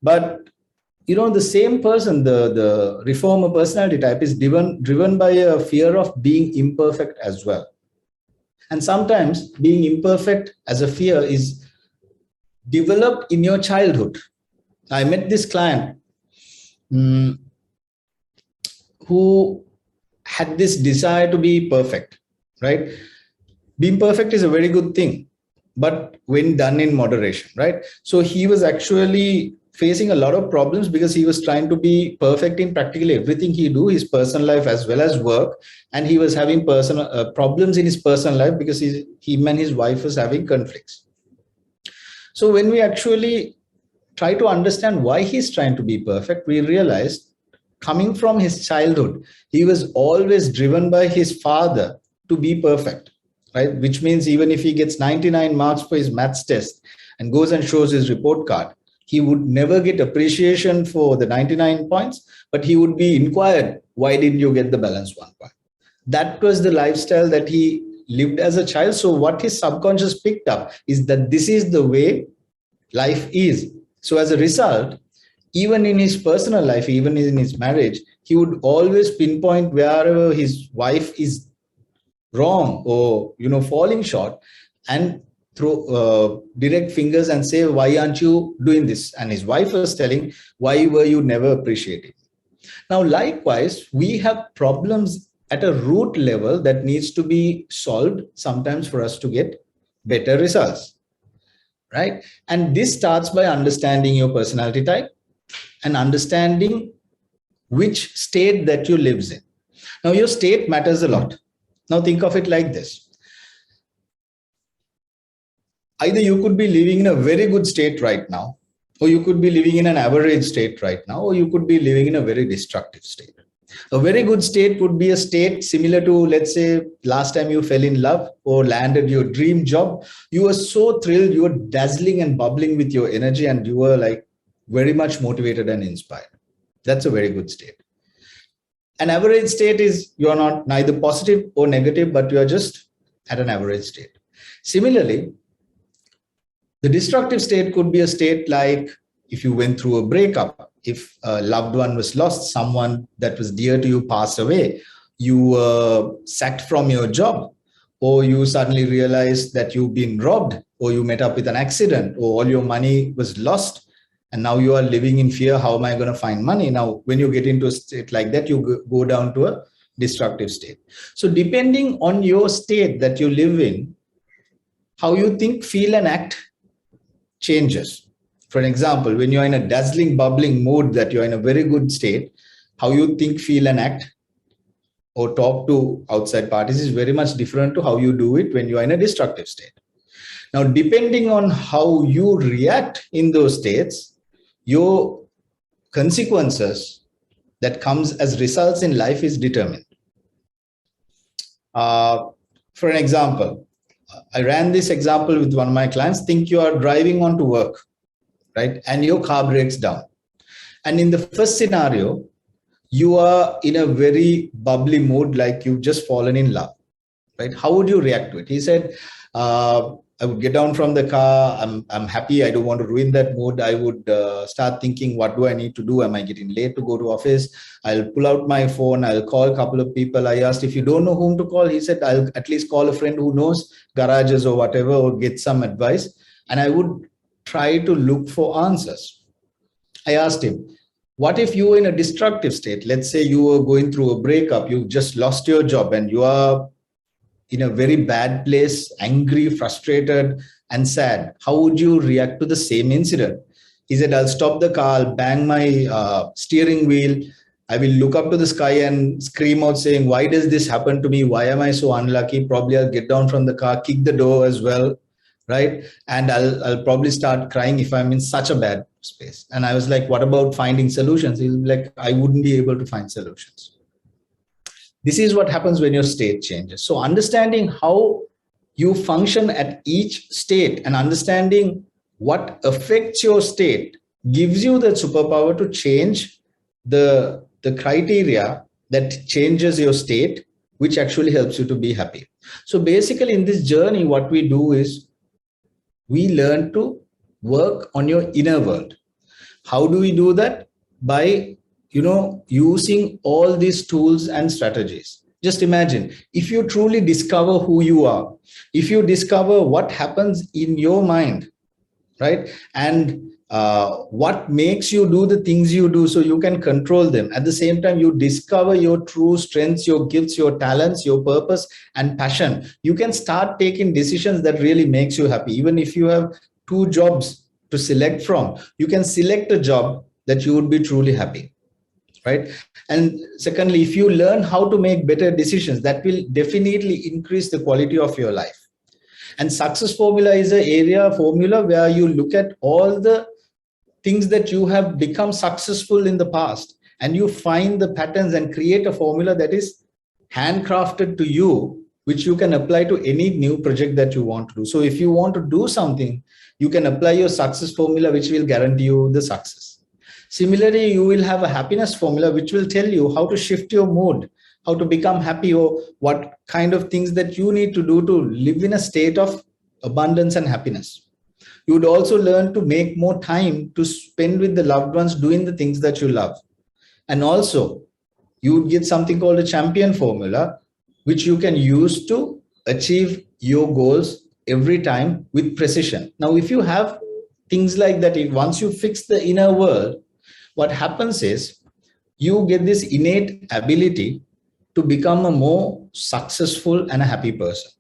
But the same person, the reformer personality type, is driven by a fear of being imperfect as well. And sometimes being imperfect as a fear is developed in your childhood. I met this client who had this desire to be perfect, right? Being perfect is a very good thing, but when done in moderation, right? So he was actually facing a lot of problems because he was trying to be perfect in practically everything he do, his personal life as well as work, and he was having personal problems in his personal life because he and his wife was having conflicts. So when we actually try to understand why he's trying to be perfect, we realized, coming from his childhood, he was always driven by his father to be perfect, right? Which means even if he gets 99 marks for his maths test and goes and shows his report card, he would never get appreciation for the 99 points, but he would be inquired, why didn't you get the balance 1 point? That was the lifestyle that he lived as a child. So what his subconscious picked up is that this is the way life is. So as a result, even in his personal life, even in his marriage, he would always pinpoint wherever his wife is wrong or falling short, and throw direct fingers and say, why aren't you doing this? And his wife was telling, why were you never appreciated? Now likewise, we have problems at a root level that needs to be solved sometimes for us to get better results, right? And this starts by understanding your personality type and understanding which state that you lives in. Now your state matters a lot. Now think of it like this. Either you could be living in a very good state right now, or you could be living in an average state right now, or you could be living in a very destructive state. A very good state would be a state similar to, let's say, last time you fell in love or landed your dream job. You were so thrilled, you were dazzling and bubbling with your energy, and you were like very much motivated and inspired. That's a very good state. An average state is you are not neither positive or negative, but you are just at an average state. Similarly, the destructive state could be a state like if you went through a breakup, if a loved one was lost, someone that was dear to you passed away, you were sacked from your job, or you suddenly realized that you've been robbed, or you met up with an accident, or all your money was lost, and now you are living in fear. How am I going to find money? Now, when you get into a state like that, you go down to a destructive state. So depending on your state that you live in, how you think, feel, and act changes. For example, when you're in a dazzling, bubbling mood, that you're in a very good state, how you think, feel, and act or talk to outside parties is very much different to how you do it when you're in a destructive state. Now, depending on how you react in those states, your consequences that comes as results in life is determined. For an example, I ran this example with one of my clients. Think you are driving on to work, right? And your car breaks down. And in the first scenario, you are in a very bubbly mood, like you've just fallen in love, right? How would you react to it? He said, I would get down from the car. I'm happy. I don't want to ruin that mood. I would start thinking, what do I need to do? Am I getting late to go to office? I'll pull out my phone. I'll call a couple of people. I asked, if you don't know whom to call, he said, I'll at least call a friend who knows garages or whatever, or get some advice. And I would try to look for answers. I asked him, what if you were in a destructive state? Let's say you were going through a breakup. You just lost your job and you are in a very bad place, angry, frustrated, and sad. How would you react to the same incident? He said, I'll stop the car, I'll bang my steering wheel. I will look up to the sky and scream out saying, why does this happen to me? Why am I so unlucky? Probably I'll get down from the car, kick the door as well, right? And I'll probably start crying if I'm in such a bad space. And I was like, what about finding solutions? He's like, I wouldn't be able to find solutions. This is what happens when your state changes. So understanding how you function at each state and understanding what affects your state gives you the superpower to change the criteria that changes your state, which actually helps you to be happy. So basically in this journey, what we do is we learn to work on your inner world. How do we do that? By using all these tools and strategies. Just imagine, if you truly discover who you are, if you discover what happens in your mind, right, and what makes you do the things you do so you can control them. At the same time, you discover your true strengths, your gifts, your talents, your purpose and passion. You can start taking decisions that really makes you happy. Even if you have 2 jobs to select from, you can select a job that you would be truly happy, right? And secondly, if you learn how to make better decisions, that will definitely increase the quality of your life. And success formula is an formula where you look at all the things that you have become successful in the past, and you find the patterns and create a formula that is handcrafted to you, which you can apply to any new project that you want to do. So if you want to do something, you can apply your success formula, which will guarantee you the success. Similarly, you will have a happiness formula, which will tell you how to shift your mood, how to become happy, or what kind of things that you need to do to live in a state of abundance and happiness. You would also learn to make more time to spend with the loved ones doing the things that you love. And also, you would get something called a champion formula, which you can use to achieve your goals every time with precision. Now, if you have things like that, once you fix the inner world, what happens is you get this innate ability to become a more successful and a happy person.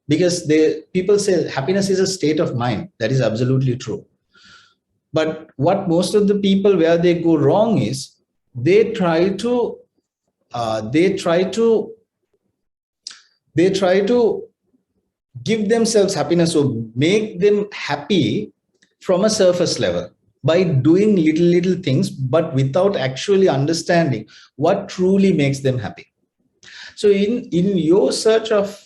Because people say happiness is a state of mind. That is absolutely true. But what most of the people, where they go wrong is they try to give themselves happiness or make them happy from a surface level by doing little things, but without actually understanding what truly makes them happy. So in your search of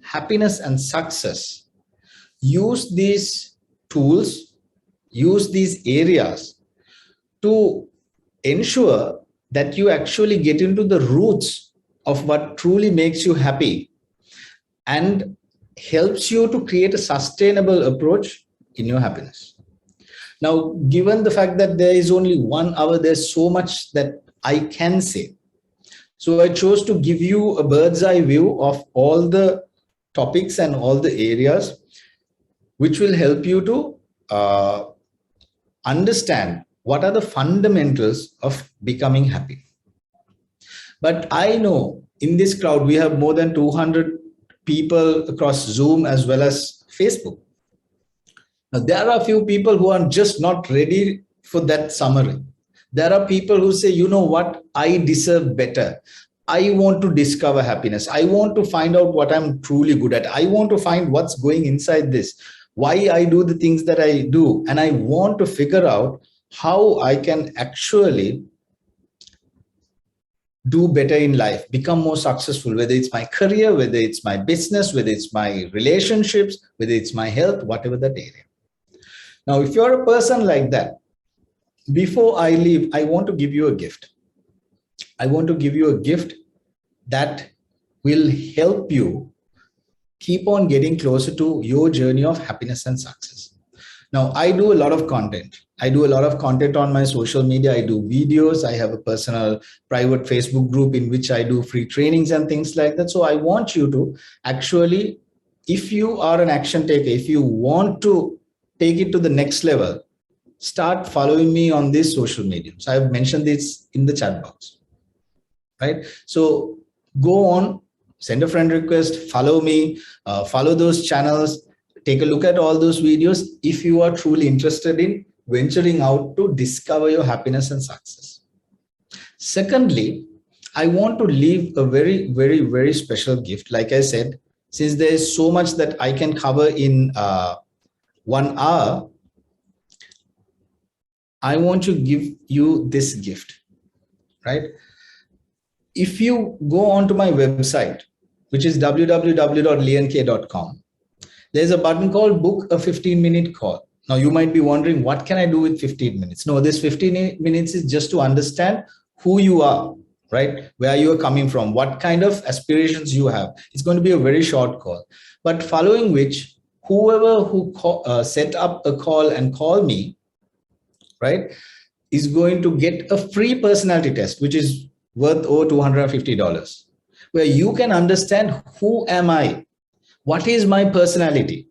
happiness and success, use these tools, use these areas to ensure that you actually get into the roots of what truly makes you happy and helps you to create a sustainable approach in your happiness. Now, given the fact that there is only 1 hour, there's so much that I can say. So I chose to give you a bird's eye view of all the topics and all the areas, which will help you to understand what are the fundamentals of becoming happy. But I know in this crowd, we have more than 200 people across Zoom as well as Facebook. Now, there are a few people who are just not ready for that summary. There are people who say, you know what, I deserve better. I want to discover happiness. I want to find out what I'm truly good at. I want to find what's going inside this, why I do the things that I do. And I want to figure out how I can actually do better in life, become more successful, whether it's my career, whether it's my business, whether it's my relationships, whether it's my health, whatever that area. Now, if you're a person like that, before I leave, I want to give you a gift. I want to give you a gift that will help you keep on getting closer to your journey of happiness and success. Now, I do a lot of content. I do a lot of content on my social media. I do videos. I have a personal private Facebook group in which I do free trainings and things like that. So I want you to actually, if you are an action taker, if you want to take it to the next level, start following me on these social mediums. I have mentioned this in the chat box, right? So go on, send a friend request, follow me, follow those channels, take a look at all those videos if you are truly interested in venturing out to discover your happiness and success. Secondly, I want to leave a very, very, very special gift. Like I said, since there is so much that I can cover in 1 hour, I want to give you this gift, right? if you go onto my website, which is www.leonk.com, there's a button called book a 15-minute call. Now you might be wondering, what can I do with 15 minutes? No, this 15 minutes is just to understand who you are, right? Where you are coming from, what kind of aspirations you have. It's going to be a very short call, but following which, whoever who set up a call and call me, right, is going to get a free personality test, which is worth over $250, where you can understand who am I, what is my personality,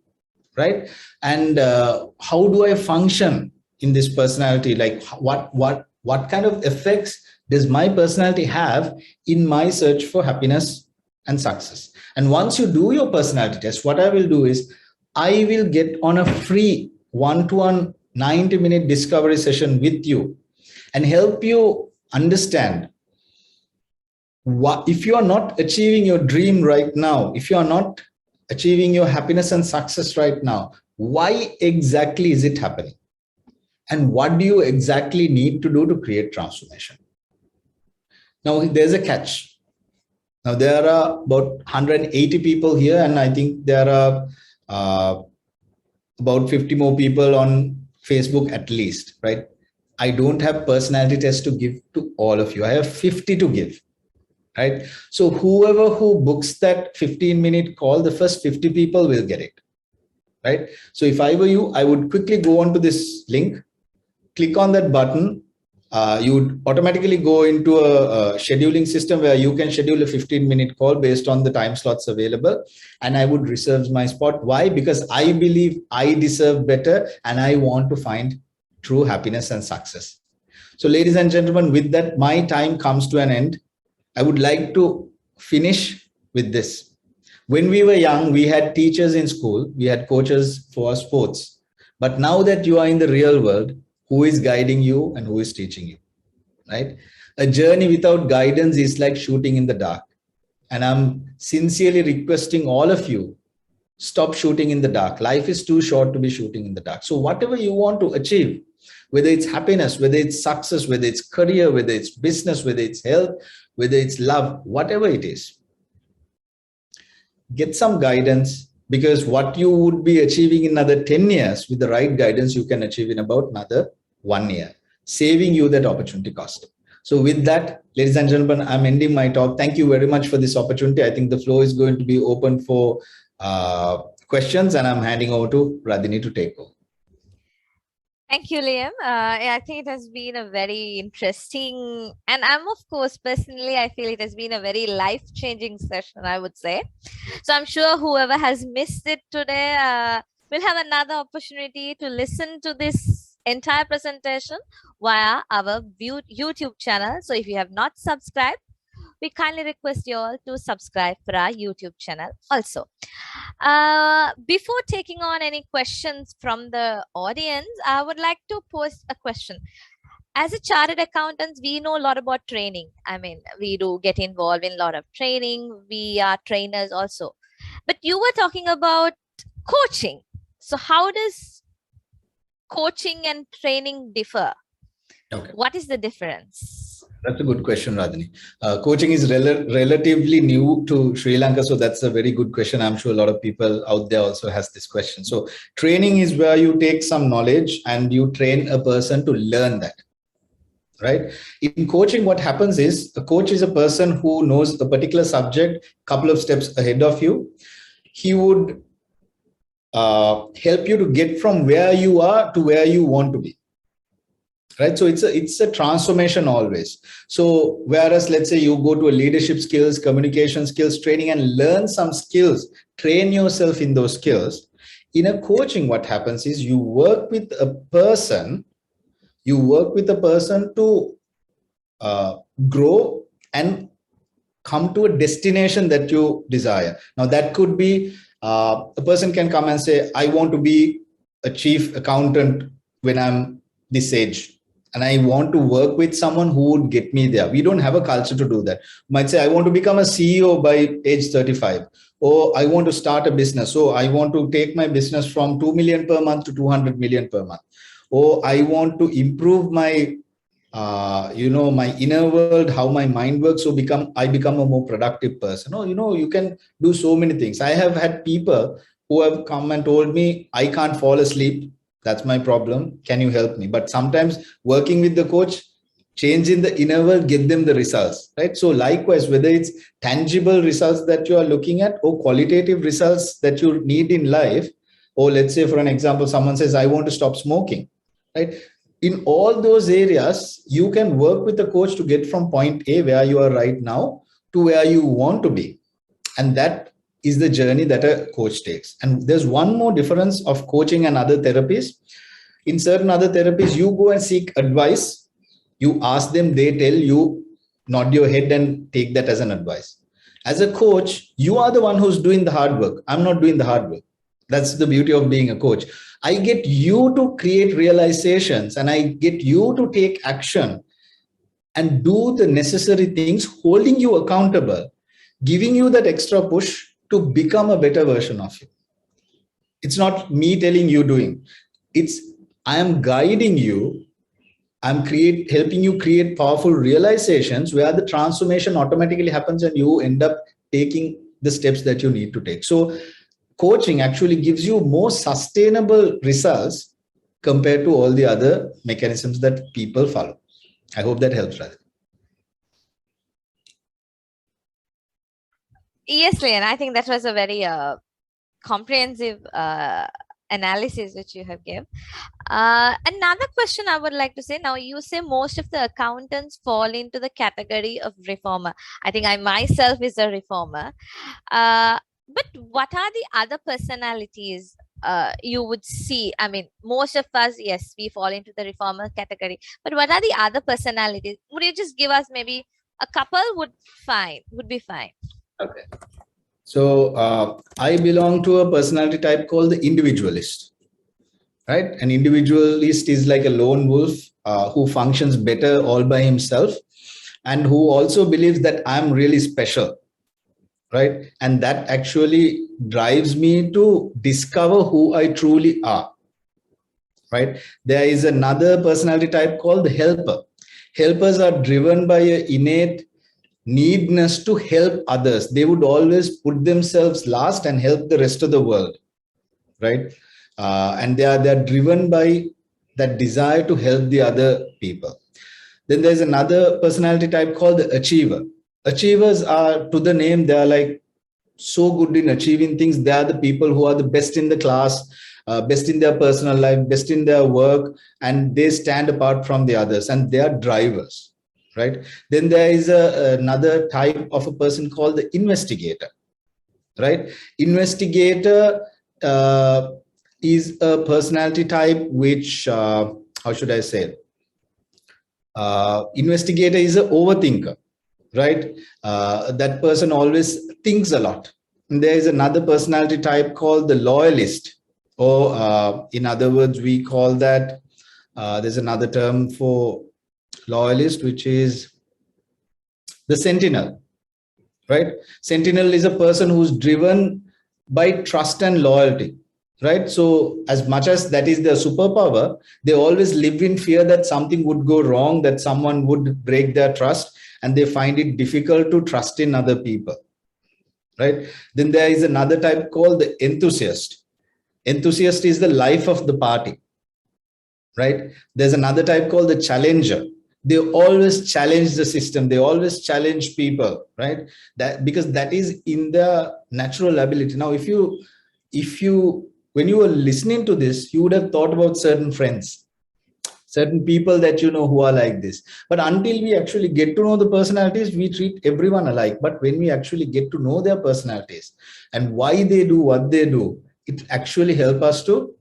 right, and how do I function in this personality, like what kind of effects does my personality have in my search for happiness and success. And once you do your personality test, what I will do is I will get on a free one-to-one 90-minute discovery session with you and help you understand what, if you are not achieving your dream right now, if you are not achieving your happiness and success right now, why exactly is it happening? And what do you exactly need to do to create transformation? Now, there's a catch. Now, there are about 180 people here, and I think there are about 50 more people on Facebook at least, right? I don't have personality tests to give to all of you. I have 50 to give, right? So whoever who books that 15-minute call, the first 50 people will get it, right? So if I were you, I would quickly go onto this link, click on that button. You would automatically go into a scheduling system where you can schedule a 15-minute call based on the time slots available. And I would reserve my spot. Why? Because I believe I deserve better and I want to find true happiness and success. So ladies and gentlemen, with that, my time comes to an end. I would like to finish with this. When we were young, we had teachers in school, we had coaches for our sports. But now that you are in the real world, who is guiding you and who is teaching you, right? A journey without guidance is like shooting in the dark. And I'm sincerely requesting all of you, stop shooting in the dark. Life is too short to be shooting in the dark. So whatever you want to achieve, whether it's happiness, whether it's success, whether it's career, whether it's business, whether it's health, whether it's love, whatever it is, get some guidance, because what you would be achieving in another 10 years with the right guidance, you can achieve in about another 1 year, saving you that opportunity cost. So with that, ladies and gentlemen, I'm ending my talk. Thank you very much for this opportunity. I think the floor is going to be open for questions, and I'm handing over to Radhini to take over. Thank you, Liam. I think it has been a very interesting, and of course, personally, I feel it has been a very life-changing session, I would say. So I'm sure whoever has missed it today will have another opportunity to listen to this entire presentation via our YouTube channel. So if you have not subscribed, we kindly request you all to subscribe for our YouTube channel also. Before taking on any questions from the audience, I would like to pose a question. As a chartered accountant, we know a lot about training. I mean, we do get involved in a lot of training. We are trainers also. But you were talking about coaching. So how does coaching and training differ? Okay. What is the difference? That's a good question, Radhini. Coaching is relatively new to Sri Lanka, so that's a very good question. I'm sure a lot of people out there also has this question. So training is where you take some knowledge and you train a person to learn that, right? In coaching, what happens is a coach is a person who knows a particular subject, couple of steps ahead of you. He would help you to get from where you are to where you want to be. Right. So it's a transformation always. So whereas let's say you go to a leadership skills, communication skills training and learn some skills, train yourself in those skills. In a coaching, what happens is you work with a person to grow and come to a destination that you desire. Now that could be a person can come and say, I want to be a chief accountant when I'm this age. And I want to work with someone who would get me there. We don't have a culture to do that. You might say, I want to become a CEO by age 35, or I want to start a business. So I want to take my business from 2 million per month to 200 million per month. Or I want to improve my my inner world, how my mind works, so I become a more productive person. Oh, you can do so many things. I have had people who have come and told me, I can't fall asleep, that's my problem, can you help me? But sometimes working with the coach, change in the inner world, get them the results, right? So likewise, whether it's tangible results that you are looking at or qualitative results that you need in life, or let's say for an example, someone says, I want to stop smoking, right? In all those areas, you can work with the coach to get from point A, where you are right now, to where you want to be. And that is the journey that a coach takes. And there's one more difference of coaching and other therapies. In certain other therapies, you go and seek advice, you ask them, they tell you, nod your head and take that as an advice. As a coach, you are the one who's doing the hard work. I'm not doing the hard work. That's the beauty of being a coach. I get you to create realizations and I get you to take action and do the necessary things, holding you accountable, giving you that extra push to become a better version of you. It's not me telling you doing. It's I am guiding you. I'm helping you create powerful realizations where the transformation automatically happens and you end up taking the steps that you need to take. So coaching actually gives you more sustainable results compared to all the other mechanisms that people follow. I hope that helps, Radha. Yes, Leon, I think that was a very comprehensive analysis which you have given. Another question I would like to say, now you say most of the accountants fall into the category of reformer. I think I myself is a reformer. But what are the other personalities you would see? I mean, most of us, yes, we fall into the reformer category. But what are the other personalities? Would you just give us maybe a couple would be fine. Okay. So I belong to a personality type called the individualist, right? An individualist is like a lone wolf who functions better all by himself and who also believes that I'm really special, right? And that actually drives me to discover who I truly are, right? There is another personality type called the helper. Helpers are driven by an innate needness to help others. They would always put themselves last and help the rest of the world, right? And they're driven by that desire to help the other people. Then there's another personality type called the achiever. Achievers are, to the name, they are like so good in achieving things. They are the people who are the best in the class, best in their personal life, best in their work, and they stand apart from the others, and they are drivers, right? Then there is another type of a person called the investigator, right? Investigator is a personality type which, how should I say? Investigator is an overthinker, right? That person always thinks a lot. And there is another personality type called the loyalist, or in other words, we call that, there's another term for loyalist, which is the sentinel, right? Sentinel is a person who's driven by trust and loyalty, right? So as much as that is their superpower, they always live in fear that something would go wrong, that someone would break their trust, and they find it difficult to trust in other people, right? Then there is another type called the enthusiast. Enthusiast is the life of the party, right? There's another type called the challenger. They always challenge the system, they always challenge people, right? That because that is in their natural ability. Now if you when you were listening to this, you would have thought about certain friends, certain people that you know who are like this, but until we actually get to know the personalities, we treat everyone alike. But when we actually get to know their personalities and why they do what they do, it actually helps us to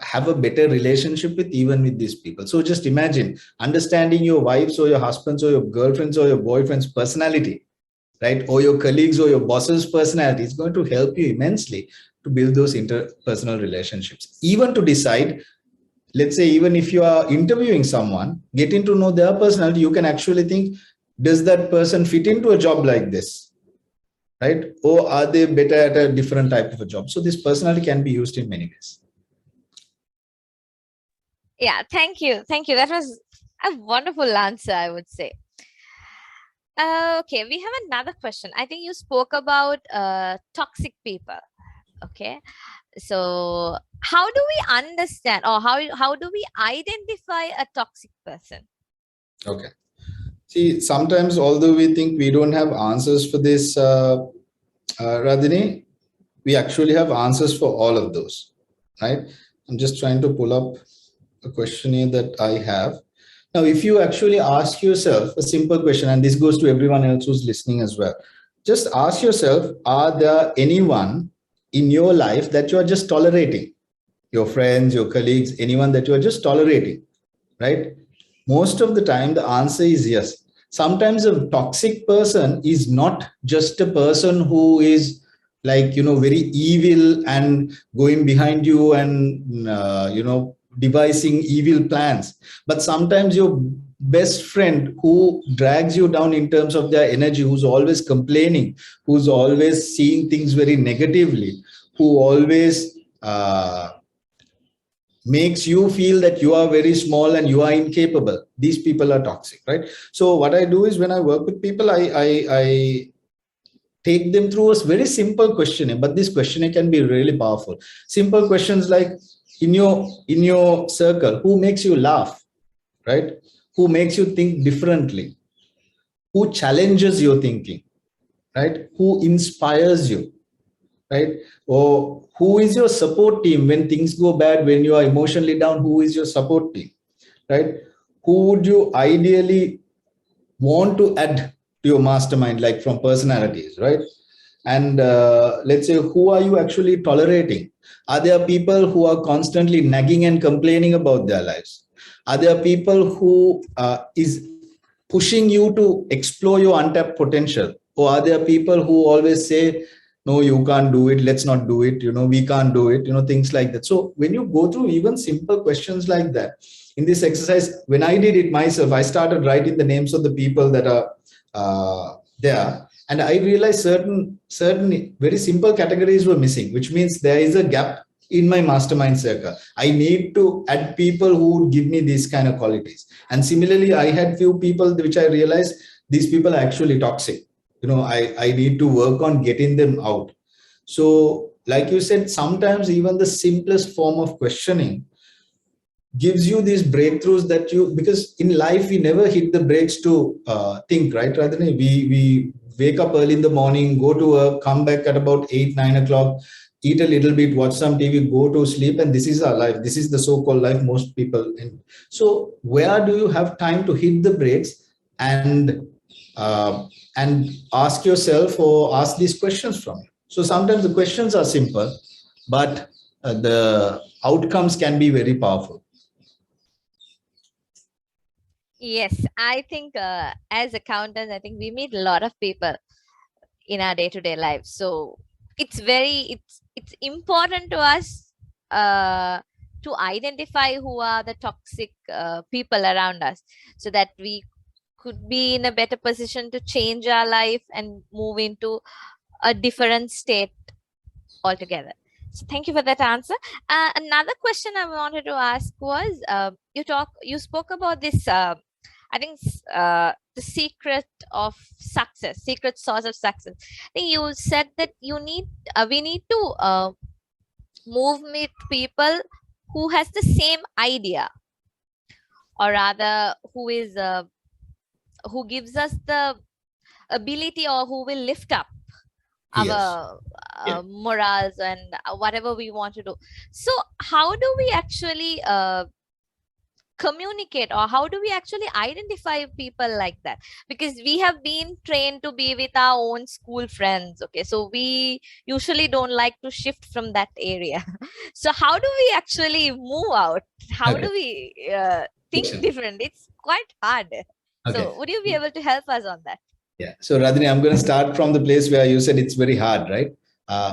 have a better relationship with these people. So just imagine understanding your wife's or your husband's or your girlfriend's or your boyfriend's personality, right? Or your colleagues or your boss's personality is going to help you immensely to build those interpersonal relationships. Even to decide, let's say, even if you are interviewing someone, getting to know their personality, you can actually think, does that person fit into a job like this? Right? Or are they better at a different type of a job? So this personality can be used in many ways. Yeah, thank you. That was A wonderful answer, I would say. Okay, we have another question. I think you spoke about toxic people. Okay, so how do we understand, or how do we identify a toxic person? Okay. See, sometimes although we think we don't have answers for this, Radhini, we actually have answers for all of those, right? I'm just trying to pull up a questionnaire that I have. Now, if you actually ask yourself a simple question, and this goes to everyone else who's listening as well, just ask yourself, are there anyone in your life that you are just tolerating? Your friends, your colleagues, anyone that you are just tolerating, right? Most of the time, the answer is yes. Sometimes a toxic person is not just a person who is like, very evil and going behind you and, devising evil plans. But sometimes your best friend who drags you down in terms of their energy, who's always complaining, who's always seeing things very negatively, who always makes you feel that you are very small and you are incapable. These people are toxic, right? So what I do is when I work with people, I take them through a very simple questionnaire, but this questionnaire can be really powerful. Simple questions like, in your circle, who makes you laugh, right? Who makes you think differently? Who challenges your thinking, right? Who inspires you, right? Or who is your support team when things go bad, when you are emotionally down? Who is your support team, right? Who would you ideally want to add to your mastermind, like from personalities, right? And let's say, who are you actually tolerating? Are there people who are constantly nagging and complaining about their lives? Are there people who is pushing you to explore your untapped potential? Or are there people who always say, no, you can't do it, let's not do it, we can't do it, things like that. So when you go through even simple questions like that, in this exercise, when I did it myself, I started writing the names of the people that are there, and I realized certain very simple categories were missing, which means there is a gap in my mastermind circle. I need to add people who would give me these kind of qualities. And similarly, I had few people which I realized these people are actually toxic. I need to work on getting them out. So like you said, sometimes even the simplest form of questioning gives you these breakthroughs that because in life we never hit the brakes to think, right? Rather than we wake up early in the morning, go to work, come back at about 8-9 o'clock, eat a little bit, watch some TV, go to sleep, and this is our life. This is the so-called life most people in. So where do you have time to hit the brakes and ask yourself or ask these questions from you? So sometimes the questions are simple, but the outcomes can be very powerful. Yes, I think as accountants, I think we meet a lot of people in our day-to-day life. So it's important to us to identify who are the toxic people around us, so that we could be in a better position to change our life and move into a different state altogether. So thank you for that answer. Another question I wanted to ask was, you spoke about this, I think the secret of success, secret source of success. I think you said that we need to move with people who has the same idea, or rather who gives us the ability, or who will lift up our morals and whatever we want to do. So how do we actually communicate, or how do we actually identify people like that? Because we have been trained to be with our own school friends. Okay, so we usually don't like to shift from that area. So how do we actually move out? How do we think different? It's quite hard. So would you be able to help us on that? Yeah. So Radhini, I'm going to start from the place where you said it's very hard, right?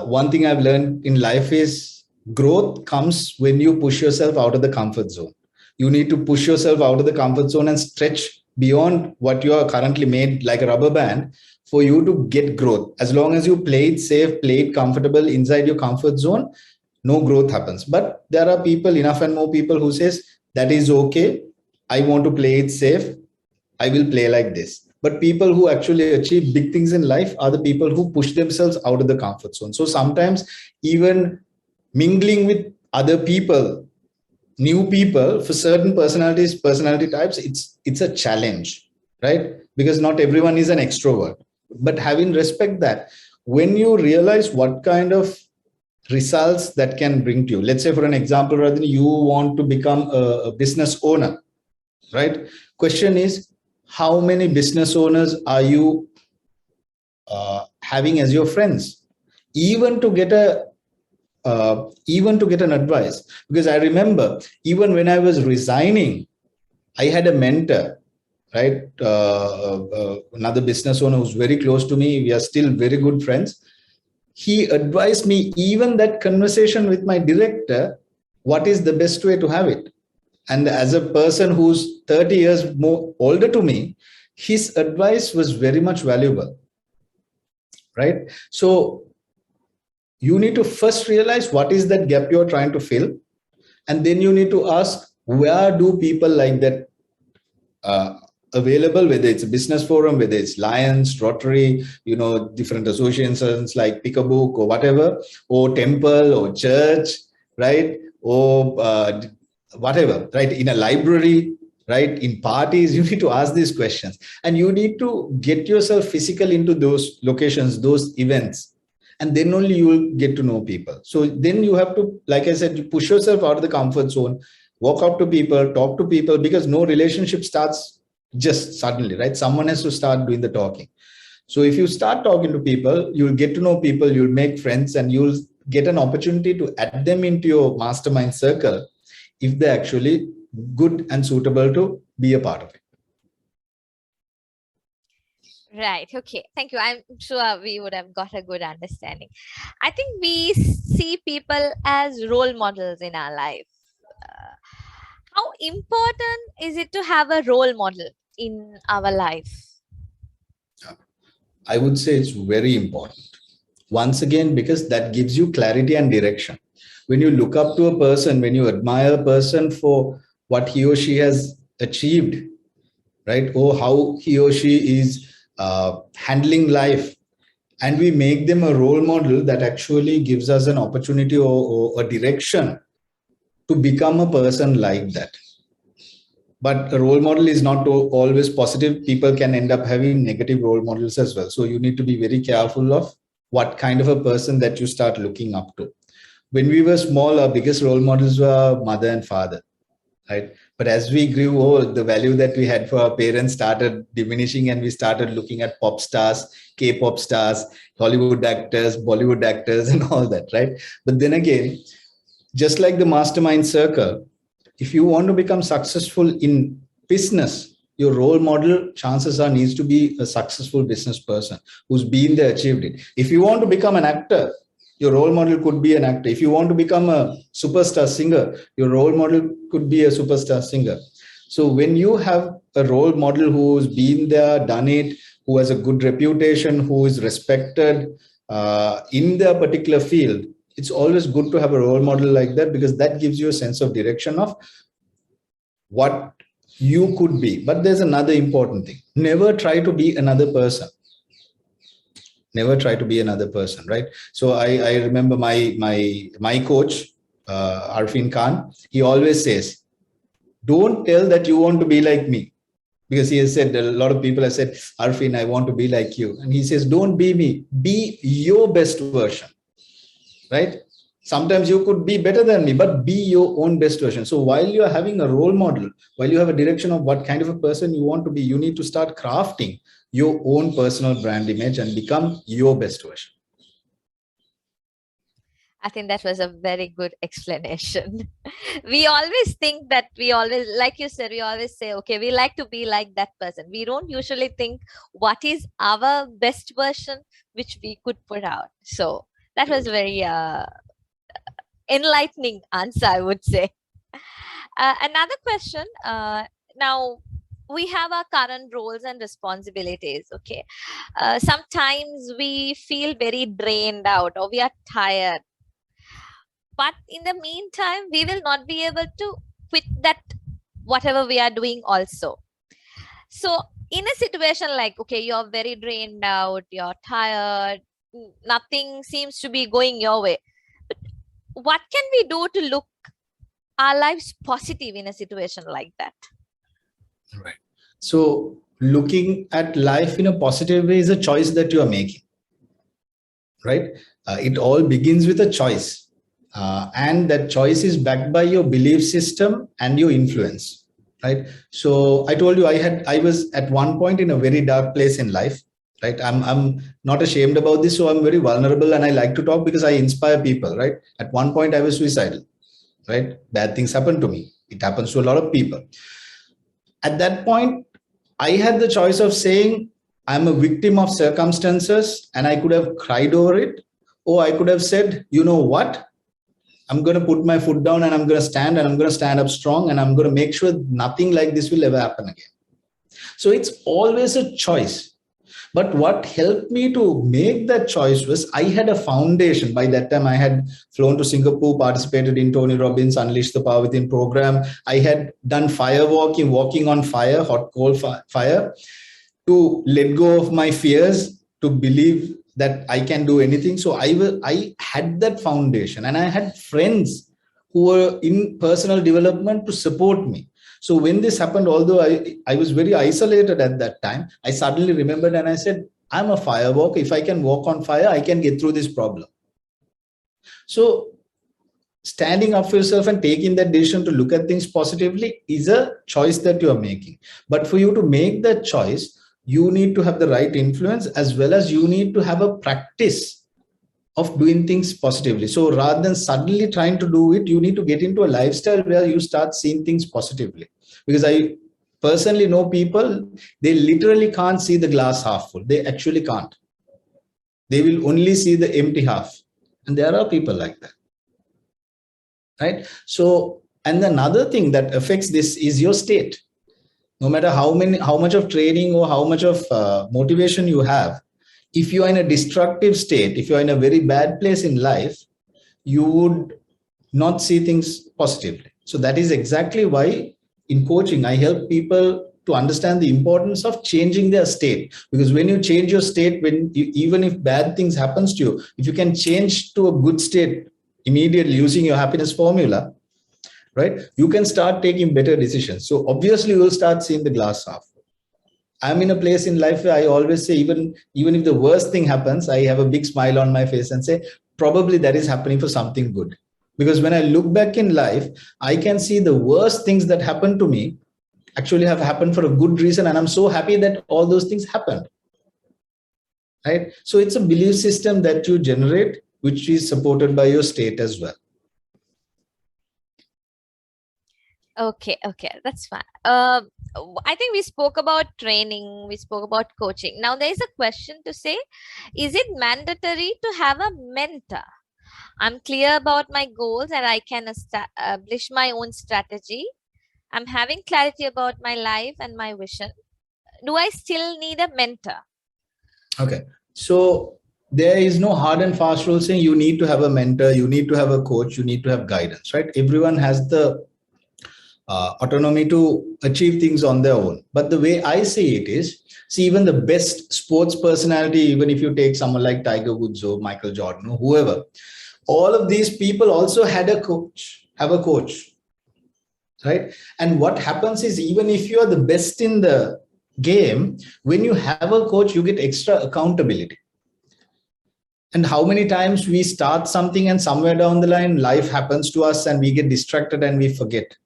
One thing I've learned in life is growth comes when you push yourself out of the comfort zone. You need to push yourself out of the comfort zone and stretch beyond what you are currently made, like a rubber band, for you to get growth. As long as you play it safe, play it comfortable inside your comfort zone, no growth happens. But there are people, enough and more people, who says that is okay. I want to play it safe. I will play like this. But people who actually achieve big things in life are the people who push themselves out of the comfort zone. So sometimes even mingling with other people, new people for certain personality types, it's a challenge, right? Because not everyone is an extrovert. But having respect that, when you realize what kind of results that can bring to you, let's say for an example, rather than you want to become a business owner, right? Question is, how many business owners are you having as your friends, even to get a even to get an advice? Because I remember even when I was resigning, I had a mentor, right? Another business owner who's very close to me. We are still very good friends. He advised me, even that conversation with my director, what is the best way to have it. And as a person who's 30 years more older to me, his advice was very much valuable, right? So you need to first realize what is that gap you're trying to fill, and then you need to ask, where do people like that uh, available, whether it's a business forum, whether it's Lions, Rotary, different associations like Pick a Book or whatever, or temple or church, right? Or whatever, right? In a library, right? In parties, you need to ask these questions, and you need to get yourself physical into those locations, those events, and then only you will get to know people. So then you have to, like I said, you push yourself out of the comfort zone, walk out to people, talk to people, because no relationship starts just suddenly, right? Someone has to start doing the talking. So if you start talking to people, you'll get to know people, you'll make friends, and you'll get an opportunity to add them into your mastermind circle if they're actually good and suitable to be a part of it. Right. Okay. Thank you. I'm sure we would have got a good understanding. I think we see people as role models in our life. Uh, how important is it to have a role model in our life? I would say it's very important. Once again, because that gives you clarity and direction. When you look up to a person, when you admire a person for what he or she has achieved, right, or how he or she is handling life, and we make them a role model, that actually gives us an opportunity or a direction to become a person like that. But a role model is not always positive. People can end up having negative role models as well. So you need to be very careful of what kind of a person that you start looking up to. When we were small, our biggest role models were mother and father, right? But as we grew old, the value that we had for our parents started diminishing, and we started looking at pop stars, K-pop stars, Hollywood actors, Bollywood actors, and all that, right? But then again, just like the mastermind circle, if you want to become successful in business, your role model, chances are, needs to be a successful business person who's been there, achieved it. If you want to become an actor, your role model could be an actor. If you want to become a superstar singer, your role model could be a superstar singer. So when you have a role model who's been there, done it, who has a good reputation, who is respected in their particular field, it's always good to have a role model like that, because that gives you a sense of direction of what you could be. But there's another important thing: never try to be another person. Never try to be another person, right? So I remember my coach, Arfin Khan. He always says, don't tell that you want to be like me, because he has said, a lot of people have said, Arfin, I want to be like you. And he says, don't be me, be your best version, right? Sometimes you could be better than me, but be your own best version. So while you're having a role model, while you have a direction of what kind of a person you want to be, you need to start crafting your own personal brand image and become your best version. I think that was a very good explanation. We always think that like you said, we always say, okay, we like to be like that person. We don't usually think what is our best version, which we could put out. So that was very enlightening answer, I would say. Another question. Now, we have our current roles and responsibilities. Okay. Sometimes we feel very drained out, or we are tired. But in the meantime, we will not be able to quit that whatever we are doing also. So in a situation like, okay, you're very drained out, you're tired, nothing seems to be going your way, but what can we do to look our lives positive in a situation like that? Right. So looking at life in a positive way is a choice that you are making, right? It all begins with a choice. And that choice is backed by your belief system and your influence, right? So I told you I was at one point in a very dark place in life, right? I'm not ashamed about this, so I'm very vulnerable and I like to talk because I inspire people, right? At one point I was suicidal, right? Bad things happen to me. It happens to a lot of people. At that point, I had the choice of saying, I'm a victim of circumstances and I could have cried over it. Or I could have said, you know what? I'm going to put my foot down and I'm going to stand and I'm going to stand up strong and I'm going to make sure nothing like this will ever happen again. So it's always a choice. But what helped me to make that choice was I had a foundation. By that time, I had flown to Singapore, participated in Tony Robbins' Unleash the Power Within program. I had done fire walking on fire, hot coal fire, to let go of my fears, to believe that I can do anything. So I had that foundation and I had friends who were in personal development to support me. So when this happened, although I was very isolated at that time, I suddenly remembered and I said, I'm a fire walker. If I can walk on fire, I can get through this problem. So standing up for yourself and taking that decision to look at things positively is a choice that you are making. But for you to make that choice, you need to have the right influence as well as you need to have a practice of doing things positively. So rather than suddenly trying to do it, you need to get into a lifestyle where you start seeing things positively. Because I personally know people, they literally can't see the glass half full. They actually can't. They will only see the empty half. And there are people like that. Right? So, and another thing that affects this is your state. No matter how much of training or how much of motivation you have, if you are in a destructive state, if you are in a very bad place in life, you would not see things positively. So that is exactly why in coaching, I help people to understand the importance of changing their state. Because when you change your state, even if bad things happens to you, if you can change to a good state immediately using your happiness formula, right, you can start taking better decisions. So obviously you will start seeing the glass half. I'm in a place in life where I always say, even if the worst thing happens, I have a big smile on my face and say, probably that is happening for something good. Because when I look back in life, I can see the worst things that happened to me actually have happened for a good reason. And I'm so happy that all those things happened. Right? So it's a belief system that you generate, which is supported by your state as well. Okay, that's fine. I think we spoke about training, we spoke about coaching. Now there is a question to say, is it mandatory to have a mentor? I'm clear about my goals and I can establish my own strategy. I'm having clarity about my life and my vision. Do I still need a mentor? Okay. So there is no hard and fast rule saying you need to have a mentor, you need to have a coach, you need to have guidance, right? Everyone has the autonomy to achieve things on their own. But the way I see it is, see, even the best sports personality, even if you take someone like Tiger Woods or Michael Jordan or whoever, all of these people also have a coach, right? And what happens is, even if you are the best in the game, when you have a coach, you get extra accountability. And how many times we start something and somewhere down the line, life happens to us and we get distracted and we forget.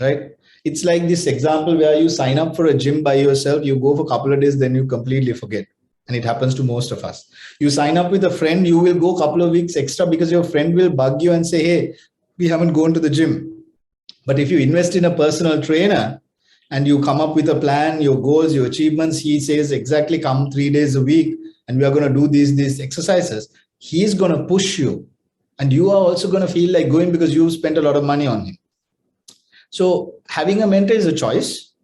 Right? It's like this example where you sign up for a gym by yourself, you go for a couple of days, then you completely forget. And it happens to most of us. You sign up with a friend, you will go a couple of weeks extra because your friend will bug you and say, hey, we haven't gone to the gym. But if you invest in a personal trainer and you come up with a plan, your goals, your achievements, he says exactly come 3 days a week and we are going to do these exercises. He's going to push you. And you are also going to feel like going because you've spent a lot of money on him. So having a mentor is a choice,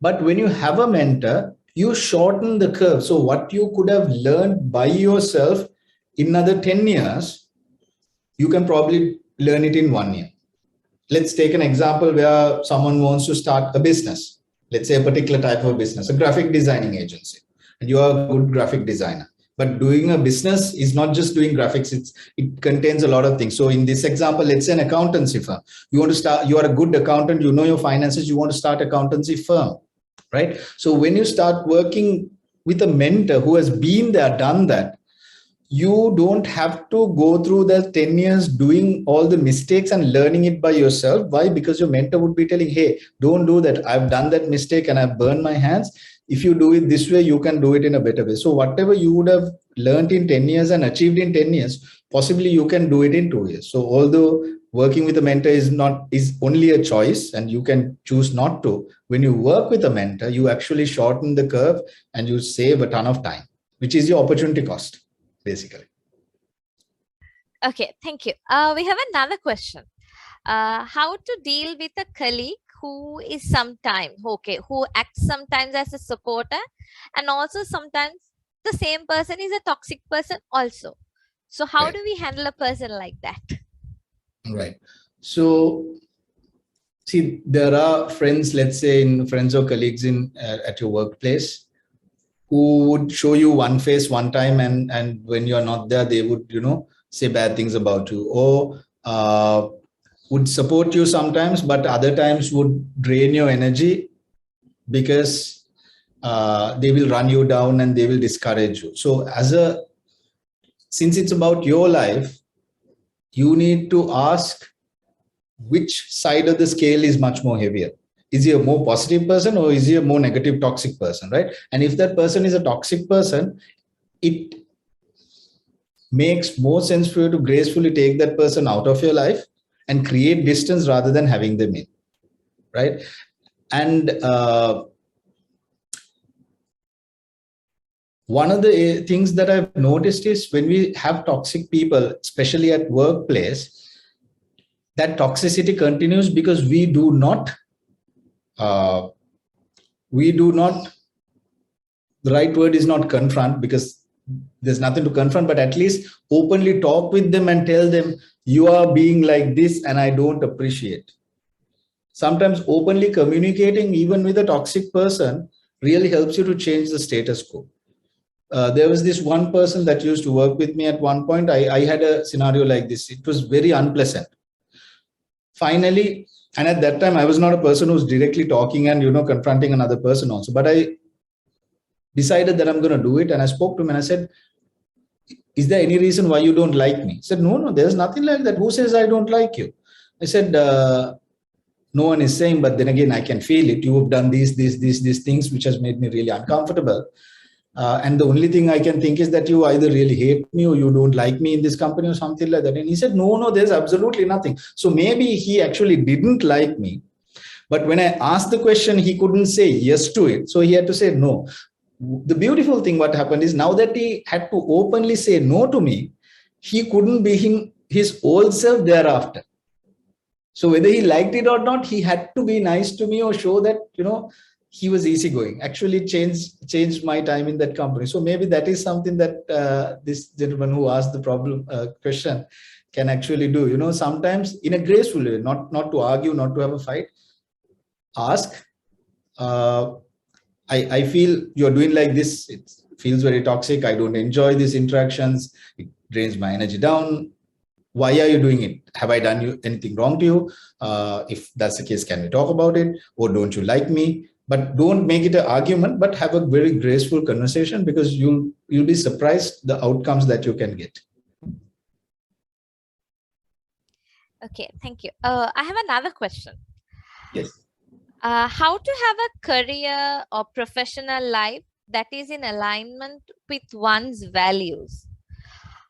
but when you have a mentor, you shorten the curve. So what you could have learned by yourself in another 10 years, you can probably learn it in 1 year. let's take an example where someone wants to start a business. Let's say a particular type of business, a graphic designing agency, and you are a good graphic designer. But doing a business is not just doing graphics, it contains a lot of things. So in this example, let's say an accountancy firm. You want to start, you are a good accountant, you know your finances, you want to start accountancy firm, right? So when you start working with a mentor who has been there, done that, you don't have to go through the 10 years doing all the mistakes and learning it by yourself. Why? Because your mentor would be telling, hey, don't do that. I've done that mistake and I've burned my hands. If you do it this way, you can do it in a better way. So whatever you would have learned in 10 years and achieved in 10 years, possibly you can do it in 2 years. So although working with a mentor is only a choice and you can choose not to, when you work with a mentor, you actually shorten the curve and you save a ton of time, which is your opportunity cost, basically. Okay, thank you. We have another question. How to deal with a colleague who is who acts sometimes as a supporter, and also sometimes the same person is a toxic person also. So how do we handle a person like that? Right. So see, there are friends, let's say in friends or colleagues in at your workplace, who would show you one face one time, and when you're not there, they would, say bad things about you, or would support you sometimes, but other times would drain your energy because they will run you down and they will discourage you. So since it's about your life, you need to ask which side of the scale is much more heavier. Is he a more positive person or is he a more negative toxic person, right? And if that person is a toxic person, it makes more sense for you to gracefully take that person out of your life and create distance rather than having them in, right? And one of the things that I've noticed is when we have toxic people, especially at workplace, that toxicity continues because we do not, the right word is not confront, because there's nothing to confront, but at least openly talk with them and tell them, you are being like this and I don't appreciate. Sometimes openly communicating even with a toxic person really helps you to change the status quo. There was this one person that used to work with me at one point. I had a scenario like this. It was very unpleasant. Finally, and at that time, I was not a person who was directly talking and, confronting another person also, but I decided that I'm going to do it. And I spoke to him and I said, is there any reason why you don't like me? He said, no, there's nothing like that. Who says I don't like you? I said, no one is saying, but then again, I can feel it. You have done these things, which has made me really uncomfortable. And the only thing I can think is that you either really hate me or you don't like me in this company or something like that. And he said, no, there's absolutely nothing. So maybe he actually didn't like me. But when I asked the question, he couldn't say yes to it. So he had to say no. The beautiful thing what happened is, now that he had to openly say no to me, he couldn't be his old self thereafter. So whether he liked it or not, he had to be nice to me or show that, he was easygoing. Actually changed my time in that company. So maybe that is something that this gentleman who asked the question can actually do. Sometimes in a graceful way, not to argue, not to have a fight. Ask, I feel you're doing like this. It feels very toxic. I don't enjoy these interactions. It drains my energy down. Why are you doing it? Have I done anything wrong to you? If that's the case, can we talk about it? Or don't you like me? But don't make it an argument, but have a very graceful conversation, because you'll be surprised the outcomes that you can get. Okay, thank you. I have another question. Yes. How to have a career or professional life that is in alignment with one's values?